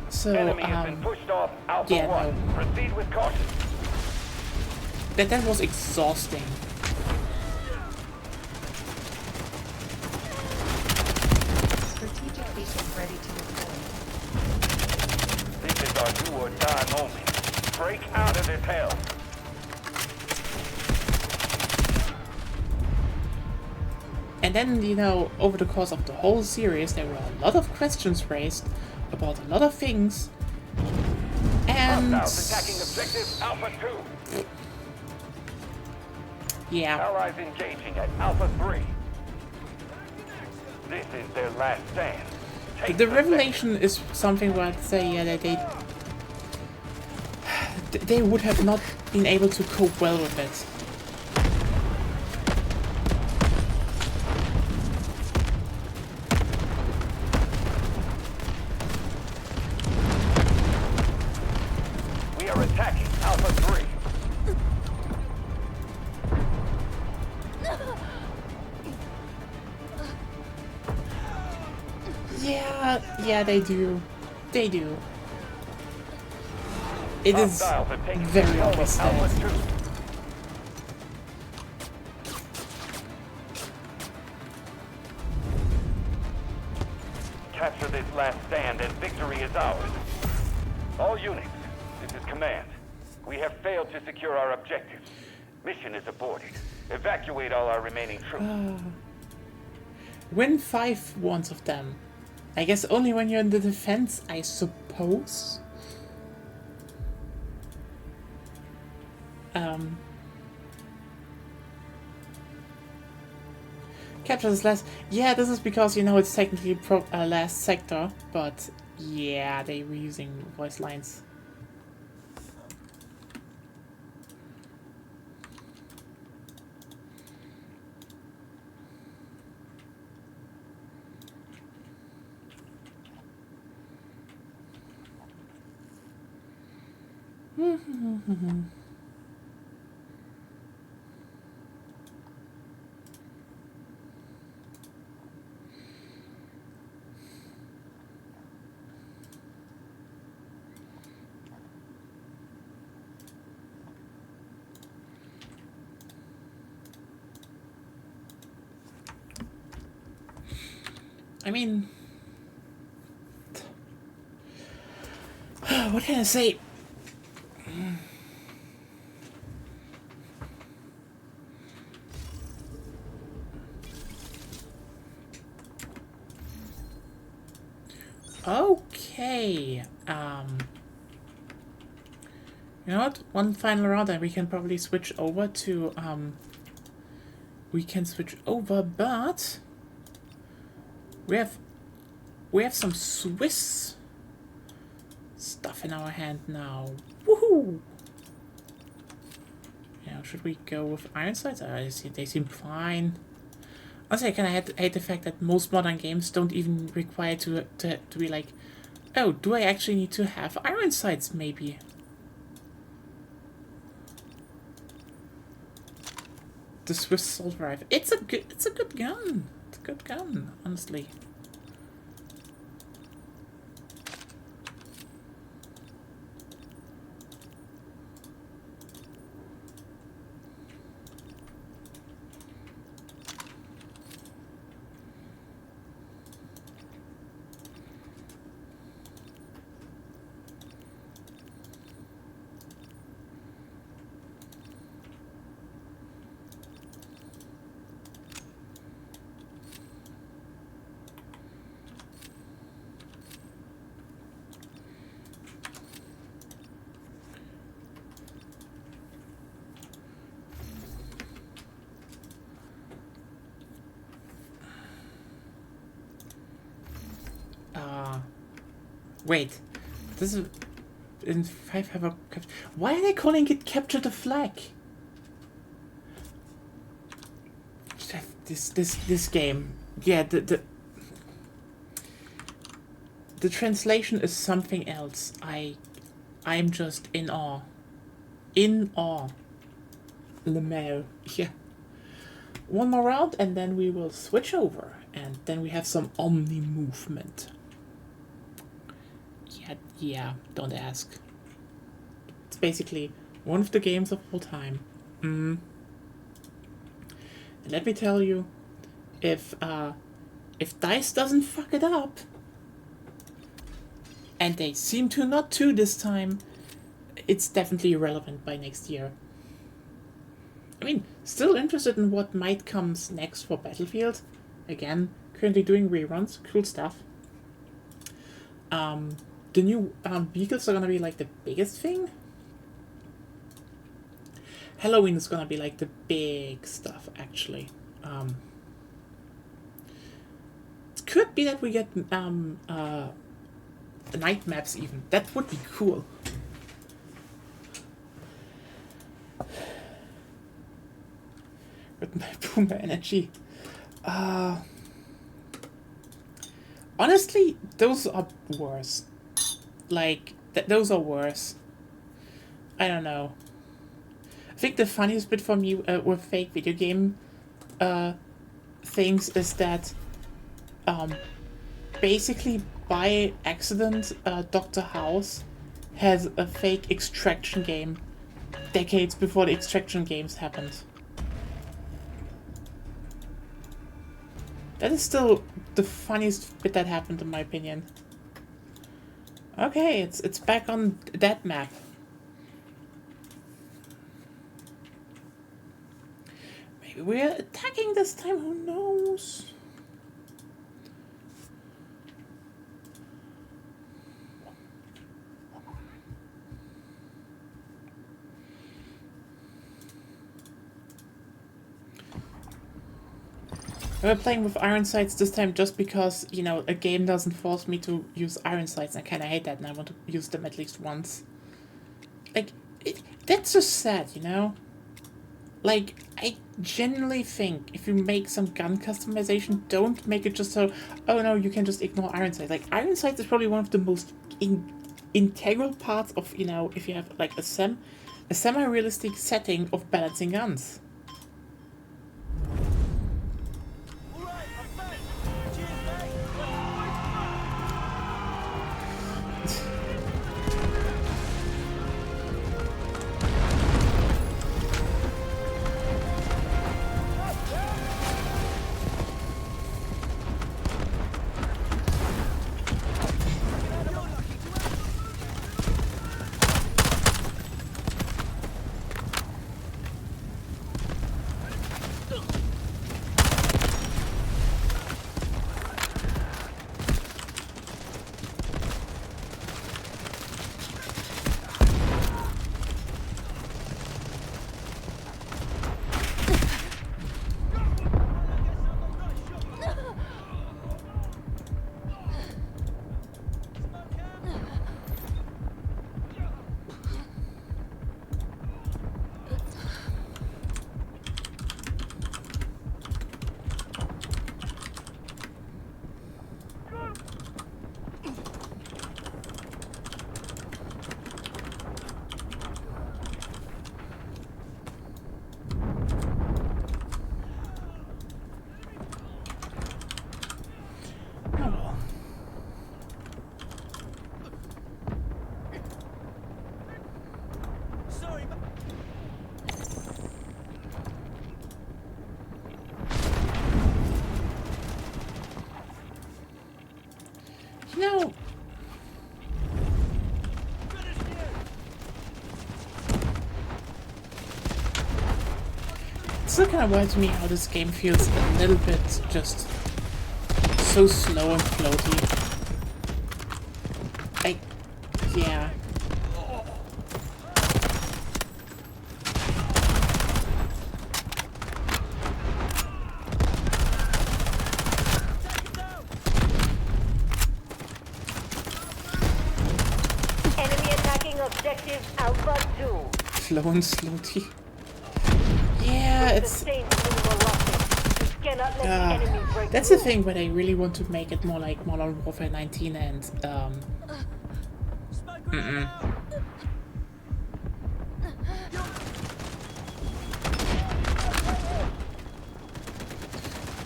So Enemy has been pushed off Alpha yeah, 1. no. Proceed with caution. That was exhausting. Strategic beacon ready to deploy. This is our do or die moment. Break out of this hell. And then, you know, over the course of the whole series, there were a lot of questions raised about a lot of things. And Hostiles attacking objective Alpha 2. yeah, Allies engaging at Alpha 3. This is their last stand. Take the the revelation is something where I'd say yeah, that they would have not been able to cope well with it. We are attacking Alpha 3. Yeah, they do. They do. It is Hostiles have taken very control of obvious that Alpha 2. Capture this last stand and victory is ours. All units, this is command. We have failed to secure our objectives. Mission is aborted. Evacuate all our remaining troops. win 5 ones of them. I guess only when you're in the defense, I suppose. Capture this last... Yeah, this is because, you know, it's technically last sector, but yeah, they were using voice lines. I mean, what can I say? Okay, you know what? One final round and we can probably switch over to, but we have some Swiss stuff in our hand now. Woohoo! Yeah, should we go with Ironsides? They seem fine. Honestly, I kind of hate the fact that most modern games don't even require to be like, oh, do I actually need to have Ironsides? Maybe. The Swiss Assault Rifle. It's a good gun. It's a good gun, honestly. Wait. This is... In 5 have a... Why are they calling it Capture the Flag? This game... Yeah, the translation is something else. I'm just in awe. In awe. LeMail. Yeah. One more round and then we will switch over. And then we have some Omni movement. Yeah, don't ask. It's basically one of the games of all time. And let me tell you, if DICE doesn't fuck it up, and they seem to not to this time, it's definitely relevant by next year. I mean, still interested in what might comes next for Battlefield. Again, currently doing reruns, cool stuff. The new vehicles are gonna be like the biggest thing. Halloween is gonna be like the big stuff, actually. It could be that we get night maps even. That would be cool. With my boomer energy. Honestly, those are worse. Like, those are worse. I don't know. I think the funniest bit for me with fake video game things is that basically by accident Dr. House has a fake Extraction game decades before the Extraction games happened. That is still the funniest bit that happened in my opinion. Okay, it's back on that map. Maybe we're attacking this time, who knows? We're playing with iron sights this time just because, you know, a game doesn't force me to use iron sights. I kind of hate that and I want to use them at least once. Like, that's just sad, you know? Like, I genuinely think if you make some gun customization, don't make it just so, oh no, you can just ignore iron sights. Like, iron sights is probably one of the most integral parts of, you know, if you have like a semi-realistic setting of balancing guns. No. It's still kind of wild to me how this game feels a little bit just so slow and floaty. Like, yeah. flown slowly. Yeah, it's... Sustained minimal losses. You cannot let the enemy break that's the through. thing when I really want to make it more like Modern Warfare 19 and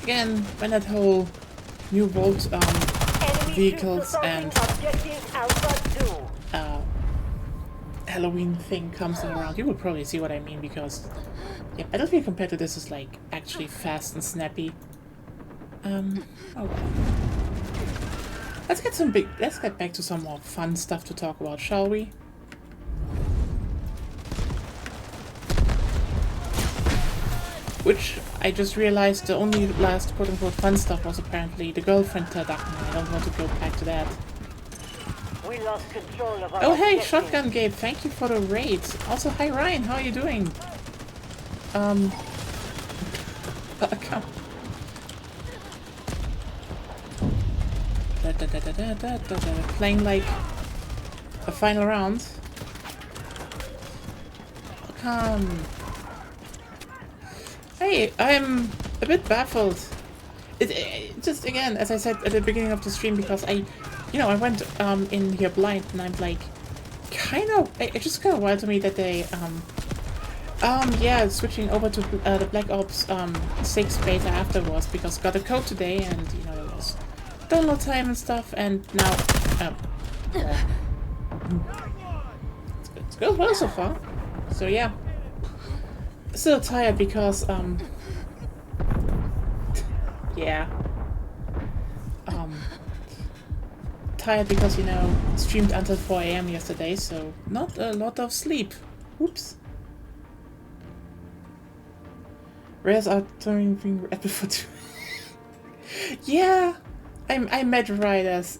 again, when that whole new Vault Enemy vehicles troops and assaulting objective Alpha 2. Halloween thing comes around, you will probably see what I mean, because yeah, Battlefield compared to this is like actually fast and snappy. Oh well. Let's get back to some more fun stuff to talk about, shall we? Which I just realized the only last quote-unquote fun stuff was apparently the girlfriend abduction. I don't want to go back to that. We lost control of our Oh hey, objective. Shotgun Gabe, thank you for the raid. Also, hi Ryan, how are you doing? Come. Playing like a final round. Come. Hey, I'm a bit baffled. It just, again, as I said at the beginning of the stream, because I went in here blind, and I'm like, it's just kind of wild to me that they, yeah, switching over to the Black Ops 6 beta afterwards, because got a code today, and, there was download time and stuff, and now, yeah. It's going well so far. So, yeah. Still tired because, yeah. Tired because, streamed until 4 AM yesterday, so not a lot of sleep. Oops. Rares are turning red before 2. Yeah, I met Riders.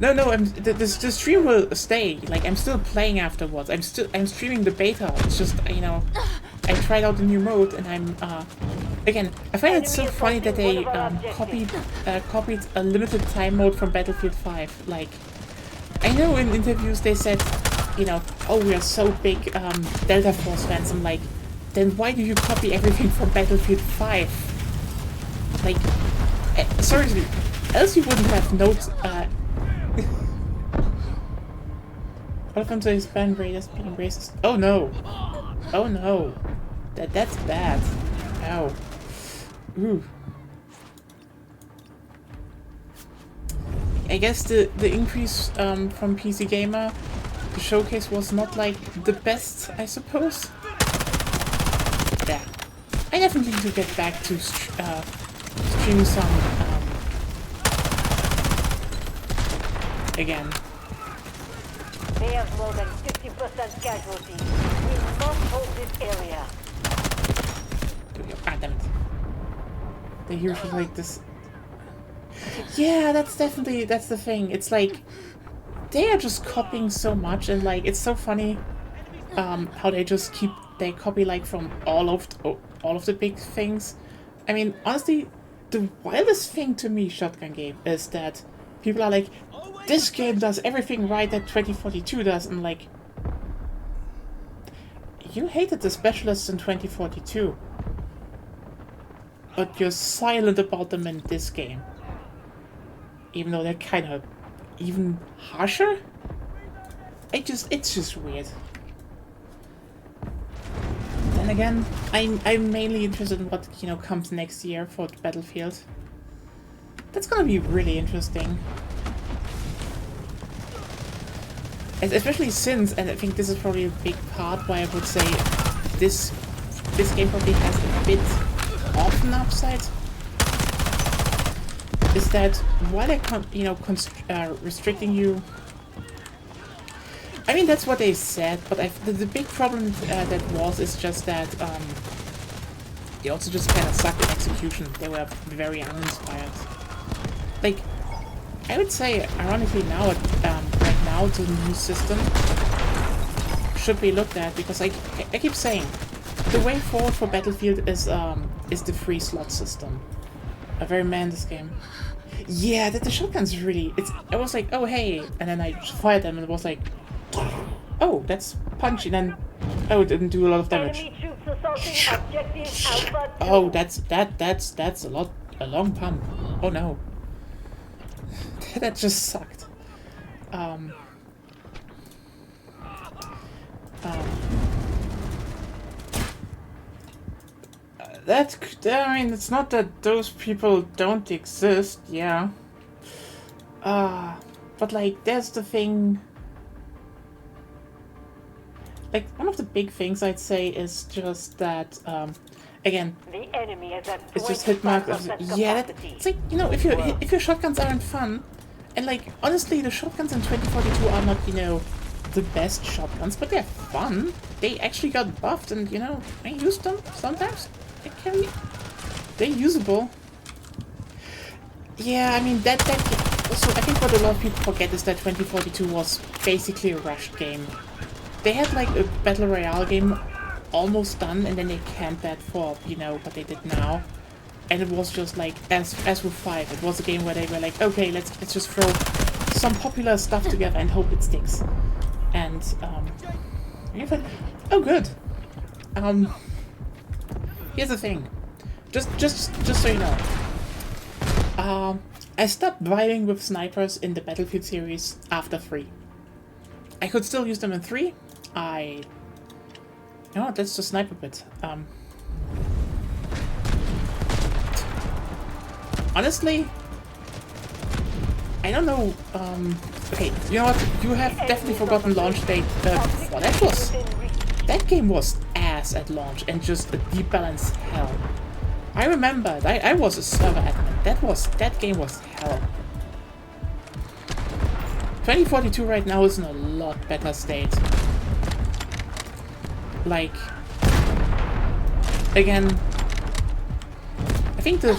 No, the stream will stay. Like, I'm still playing afterwards. I'm streaming the beta. It's just, I tried out the new mode, and I'm, again, I find it so funny that they, copied a limited time mode from Battlefield 5. Like, I know in interviews they said, oh, we are so big, Delta Force fans. I'm like, then why do you copy everything from Battlefield 5? Like, seriously, else you wouldn't have notes, welcome to Hispanic Raiders being racist. Oh no! Oh no! That's bad. Ow. Ooh. I guess the increase from PC Gamer, the showcase was not like the best, I suppose. Yeah. I definitely need to get back to stream some again. They have more than 50% casualties. We must hold this area. Ah, damn it. They hear for like this. Yeah, that's the thing. It's like they are just copying so much, and like it's so funny how they copy like from all of the big things. I mean, honestly, the wildest thing to me, Shotgun Game, is that people are like, this game does everything right that 2042 does, and like, you hated the specialists in 2042, but you're silent about them in this game, even though they're kind of even harsher. It's just weird. Then again, I'm mainly interested in what comes next year for Battlefield. That's gonna be really interesting. Especially since, and I think this is probably a big part why I would say this game probably has a bit of an upside, is that while they're restricting you, I mean that's what they said, but the big problem is just that they also just kind of sucked at execution. They were very uninspired. Like, I would say, ironically now, right now, the new system should be looked at, because I keep saying, the way forward for Battlefield is the free slot system. I very man this game. Yeah, the shotgun's really, I was like, oh hey, and then I just fired them and it was like, Oh, that's punchy then. Oh, it didn't do a lot of damage. Enemy troops assaulting objective Alpha 2. Oh, that's a long pump. Oh no. That just sucked. I mean, it's not that those people don't exist, yeah. But like, there's the thing. Like, one of the big things I'd say is just that, again, The enemy has a it's just hit mark. 25% Yeah, capacity. it's like, you know, if your shotguns aren't fun, and like, honestly, the shotguns in 2042 are not, you know, the best shotguns, but they're fun. They actually got buffed, and you know, I use them sometimes. They're usable. Yeah, I mean that also, I think what a lot of people forget is that 2042 was basically a rushed game. They had like a battle royale game almost done, and then they canned that for, you know, what they did now. And it was just like, as with 5, it was a game where they were like, okay, let's just throw some popular stuff together and hope it sticks. And oh good. Here's the thing. Just so you know. I stopped vibing with snipers in the Battlefield series after 3. I could still use them in 3. No, that's the sniper bit. Honestly, I don't know. Okay, you know what? You have definitely forgotten launch date. Well, that game was ass at launch and just a deep balance hell. I remember. I was a server admin. That game was hell. 2042 right now is in a lot better state. Like, again, I think the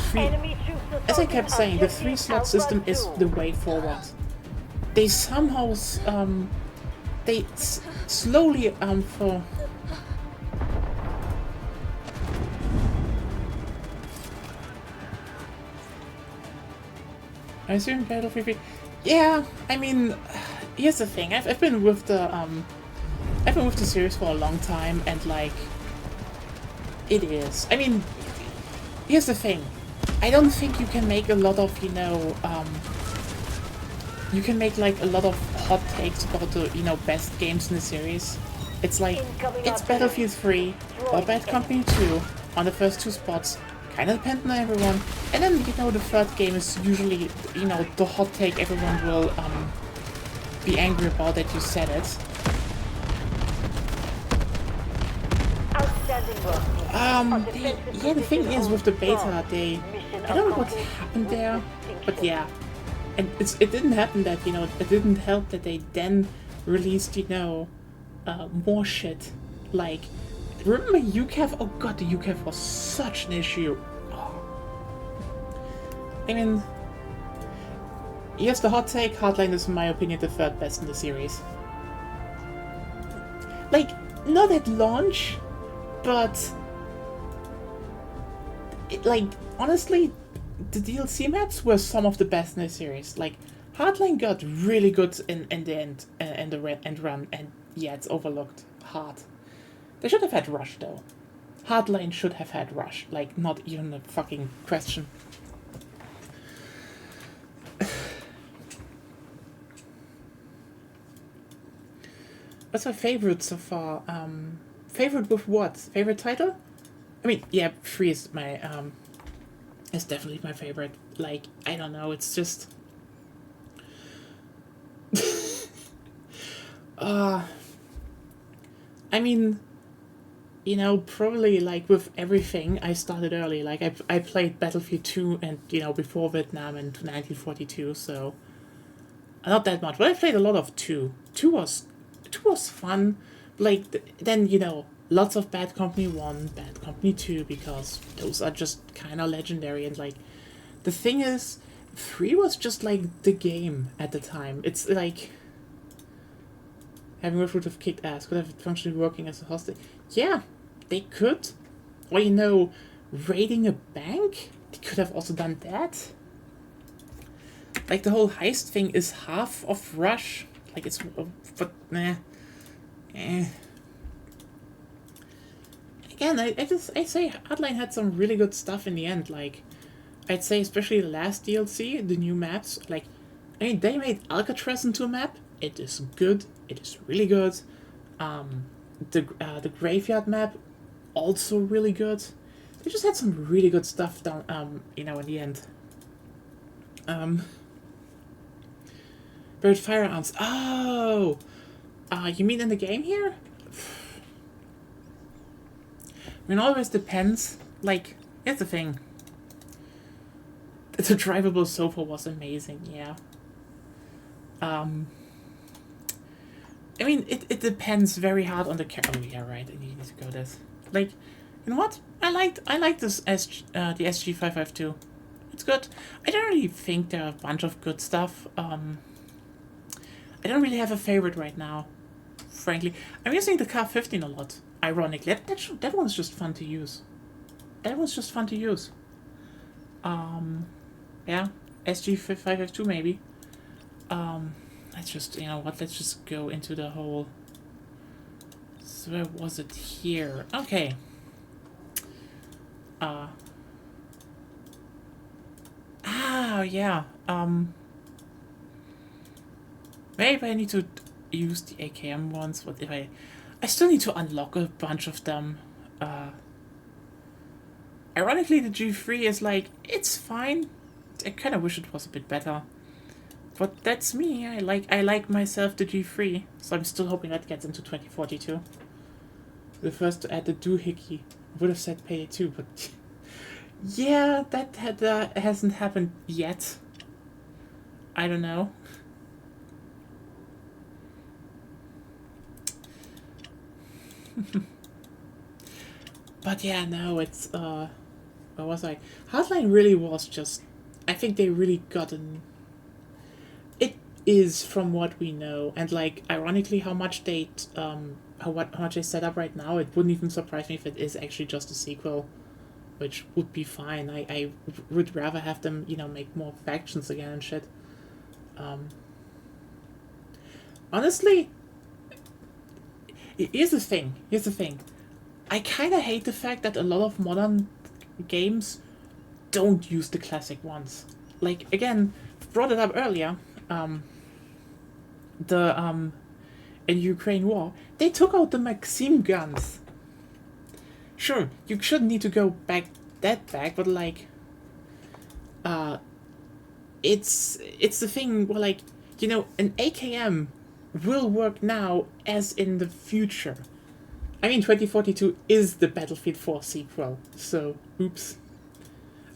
as I kept saying, the 3-slot system is the way forward. They somehow, slowly, for... I assume Battlefield 3... Yeah, I mean, here's the thing. I've been with the series for a long time, and like, it is. I mean, here's the thing. I don't think you can make a lot of, you know, you can make like a lot of hot takes about the, you know, best games in the series. It's like, it's Battlefield 3 or Bad Company 2 on the first 2 spots. Kind of dependent on everyone. And then, you know, the third game is usually, you know, the hot take everyone will be angry about that you said it. The thing is with the beta, I don't know what happened there, but yeah. And it didn't happen that, you know, it didn't help that they then released, you know, more shit. Like, remember UCAV? Oh god, the UCAV was such an issue. Oh. I mean, here's the hot take. Hardline is, in my opinion, the 3rd best in the series. Like, not at launch, but... like, honestly, the DLC maps were some of the best in the series. Like, Hardline got really good in the end, in the end run, and yeah, it's overlooked hard. They should have had Rush, though. Hardline should have had Rush. Like, not even a fucking question. What's my favorite so far? Favorite with what? Favorite title? I mean, yeah, 3 is my, is definitely my favorite. Like, I don't know, it's just... I mean, you know, probably, like, with everything, I started early. Like, I played Battlefield 2 and, you know, before Vietnam in 1942, so... Not that much, but I played a lot of 2. 2 was fun. Like, then, you know, lots of Bad Company 1, Bad Company 2, because those are just kind of legendary. And, like, the thing is, 3 was just, like, the game at the time. It's, like... Having Red would have kicked ass. Could have functionally working as a hostage. Yeah, they could. Or, you know, raiding a bank? They could have also done that. Like, the whole heist thing is half of Rush. Like, it's... but, nah. Again, I say Hardline had some really good stuff in the end. Like, I'd say especially the last DLC, the new maps. Like, I mean, they made Alcatraz into a map. It is good. It is really good. The graveyard map, also really good. They just had some really good stuff down. You know, in the end. Bird firearms. Oh, you mean in the game here? I mean, always depends. Like, here's the thing. The drivable sofa was amazing, yeah. I mean, it depends very hard on the oh yeah, right. I need to go this. Like, you know what? I like this the SG552. It's good. I don't really think there are a bunch of good stuff. I don't really have a favorite right now, frankly. I'm using the Car-15 a lot. Ironically, that one's just fun to use. That was just fun to use. Yeah, SG552 maybe. Let's just, you know what, let's just go into the whole... So where was it here? Okay. Yeah, maybe I need to use the AKM ones, but if I still need to unlock a bunch of them. Ironically, the G3 is like, it's fine. I kind of wish it was a bit better. But that's me. I like myself the G3, so I'm still hoping that gets into 2042. The first to add the doohickey. Would have said Payday 2, but yeah, that hasn't happened yet. I don't know. But yeah, no, it's where was I? Hardline really was just, I think they really gotten. It is from what we know, and like ironically, how much they how much they set up right now, it wouldn't even surprise me if it is actually just a sequel, which would be fine. I would rather have them, you know, make more factions again and shit. Honestly, here's the thing. I kind of hate the fact that a lot of modern games don't use the classic ones. Like, again, brought it up earlier, in Ukraine war, they took out the Maxim guns. Sure, you shouldn't need to go back, but like, it's the thing where, like, you know, an AKM will work now as in the future. I mean, 2042 is the Battlefield 4 sequel, so oops.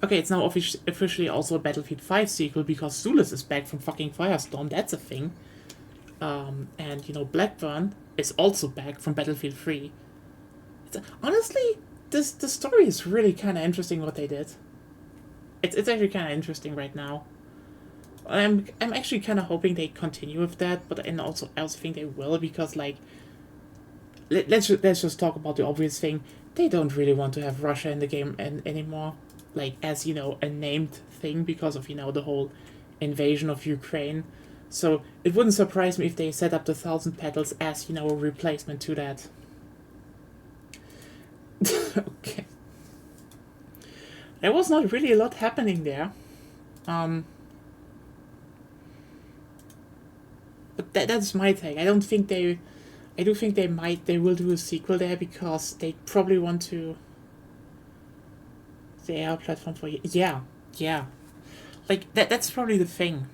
Okay, it's now officially also a Battlefield 5 sequel because Zulus is back from fucking Firestorm, that's a thing. And, you know, Blackburn is also back from Battlefield 3. Honestly, the story is really kind of interesting what they did. It's actually kind of interesting right now. I'm actually kind of hoping they continue with that, but I also think they will, because like, let's just talk about the obvious thing. They don't really want to have Russia in the game anymore, like, as, you know, a named thing because of, you know, the whole invasion of Ukraine. So it wouldn't surprise me if they set up the 1,000 Petals as, you know, a replacement to that. Okay. There was not really a lot happening there. But that's my take. I do think they will do a sequel there because they probably want to. The AR platform for yeah. Like that's probably the thing.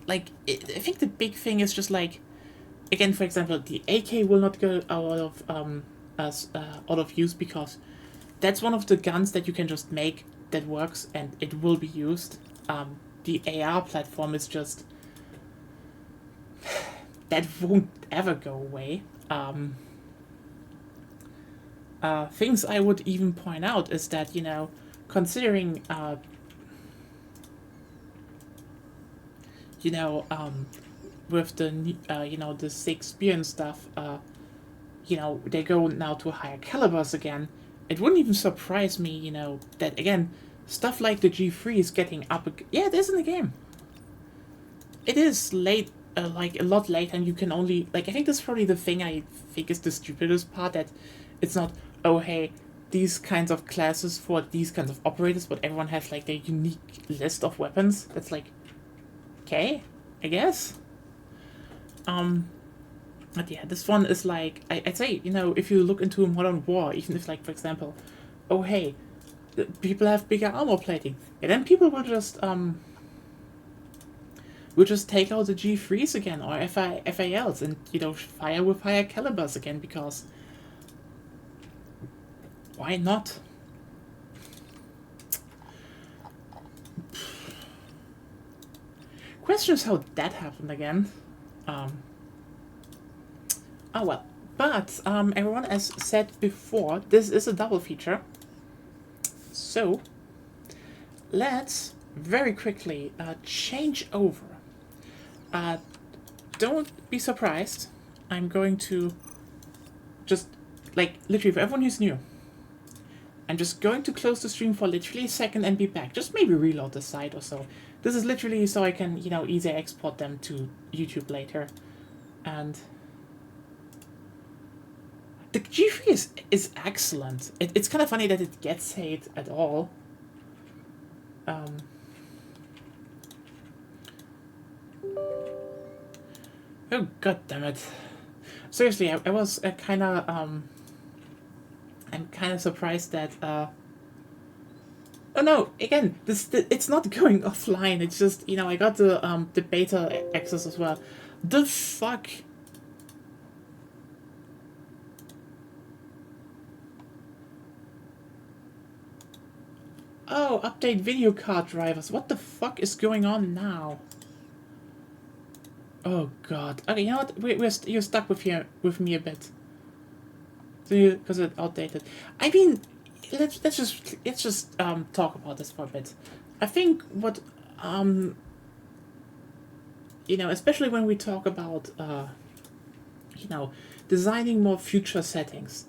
Like I think the big thing is just like, again, for example, the AK will not go out of use because that's one of the guns that you can just make that works and it will be used. The AR platform is just. That won't ever go away. Things I would even point out is that, you know, considering, you know, with the, you know, the 6 spear and stuff, you know, they go now to higher calibers again. It wouldn't even surprise me, you know, that, again, stuff like the G3 is getting up. Yeah, it is in the game. It is late like a lot later, and you can only like I think that's probably the thing I think is the stupidest part, that it's not, oh hey, these kinds of classes for these kinds of operators, but everyone has like their unique list of weapons. That's like, okay, I guess. But yeah, this one is like, I'd say, you know, if you look into Modern War, even if like, for example, oh hey, people have bigger armor plating, and then people will just take out the G3s again, or FALs, and, you know, fire with higher calibers again, because why not? Question is how that happened again. Oh well. But, everyone, as said before, this is a double feature. So, let's very quickly change over. Don't be surprised. I'm going to just, like, literally, for everyone who's new, I'm just going to close the stream for literally a second and be back. Just maybe reload the site or so. This is literally so I can, you know, easily export them to YouTube later. And the G3 is excellent. It's kind of funny that it gets hate at all. Oh, god damn it. Seriously, I was kind of, I'm kind of surprised that, oh no, again, it's not going offline, it's just, you know, I got the beta access as well. The fuck? Oh, update video card drivers. What the fuck is going on now? Oh god. Okay, you know what? You're stuck with me a bit. Because it's outdated. I mean, let's just talk about this for a bit. I think what you know, especially when we talk about you know, designing more future settings,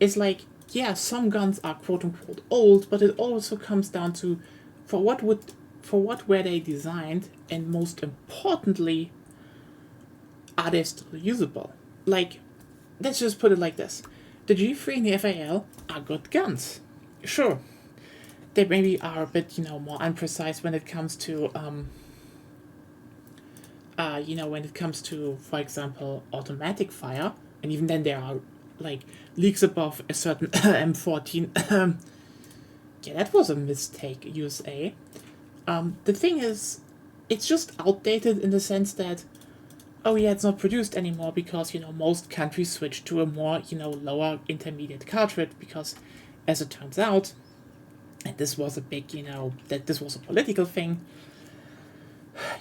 it's like, yeah, some guns are quote unquote old, but it also comes down to for what were they designed, and most importantly, are they still usable? Like, let's just put it like this. The G3 and the FAL are good guns. Sure, they maybe are a bit, you know, more imprecise when it comes to, you know, when it comes to, for example, automatic fire, and even then there are, like, leaks above a certain M14. Yeah, that was a mistake, USA. The thing is, it's just outdated in the sense that, oh yeah, it's not produced anymore because, you know, most countries switched to a more, you know, lower intermediate cartridge because, as it turns out, and this was a big, you know, that this was a political thing,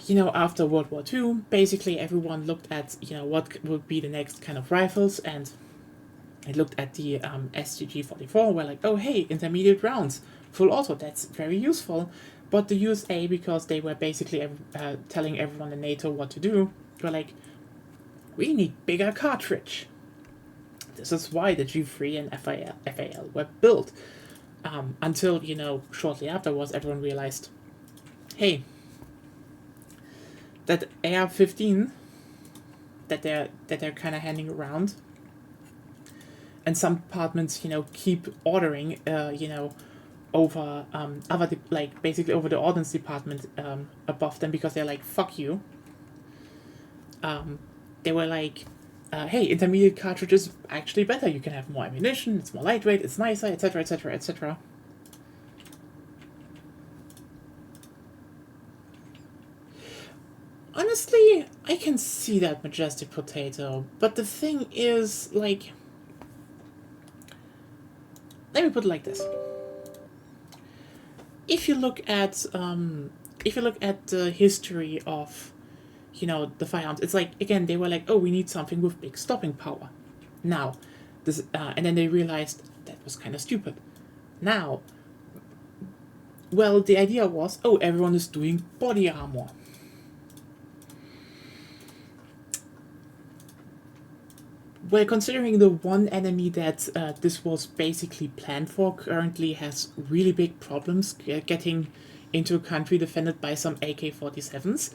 you know, after World War II, basically everyone looked at, you know, what would be the next kind of rifles, and it looked at the STG-44, were like, oh hey, intermediate rounds, full auto, that's very useful. But the USA, because they were basically telling everyone in NATO what to do, were like, we need bigger cartridge. This is why the G3 and FAL were built. Until, you know, shortly afterwards, everyone realized, hey, that AR-15 that they're kind of handing around, and some departments, you know, keep ordering, you know, over like basically over the ordnance department above them, because they're like, fuck you. They were like, hey, intermediate cartridge is actually better. You can have more ammunition. It's more lightweight. It's nicer, etc., etc., etc. Honestly, I can see that, Majestic Potato, but the thing is, like, let me put it like this. If you look at the history of, you know, the firearms, it's like, again, they were like, oh, we need something with big stopping power. Now, this, and then they realized that was kind of stupid. Now, well, the idea was, oh, everyone is doing body armor. Well, considering the one enemy that this was basically planned for currently has really big problems getting into a country defended by some AK-47s,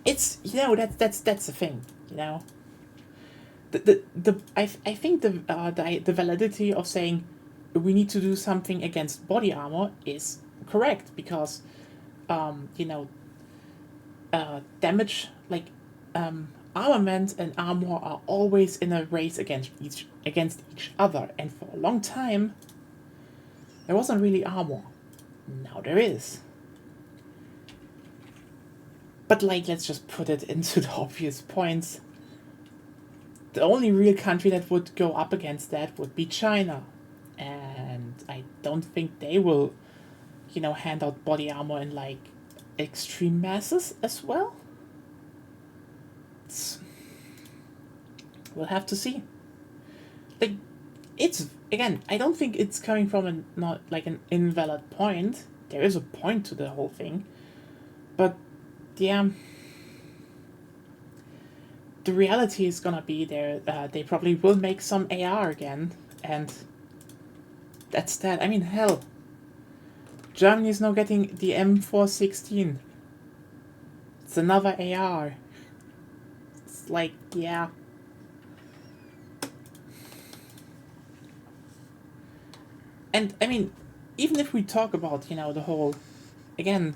It's, you know, that's the thing, you know. I think the validity of saying we need to do something against body armor is correct, because you know, damage, like armament and armor are always in a race against each other, and for a long time there wasn't really armor. Now there is. But, like, let's just put it into the obvious points. The only real country that would go up against that would be China. And I don't think they will, you know, hand out body armor in, like, extreme masses as well. We'll have to see. Like, it's, again, I don't think it's coming from not like an invalid point. There is a point to the whole thing. But yeah, the reality is gonna be there. They probably will make some AR again, and that's that. I mean, hell, Germany is now getting the M416. It's another AR. It's like, yeah. And I mean, even if we talk about, you know, the whole, again,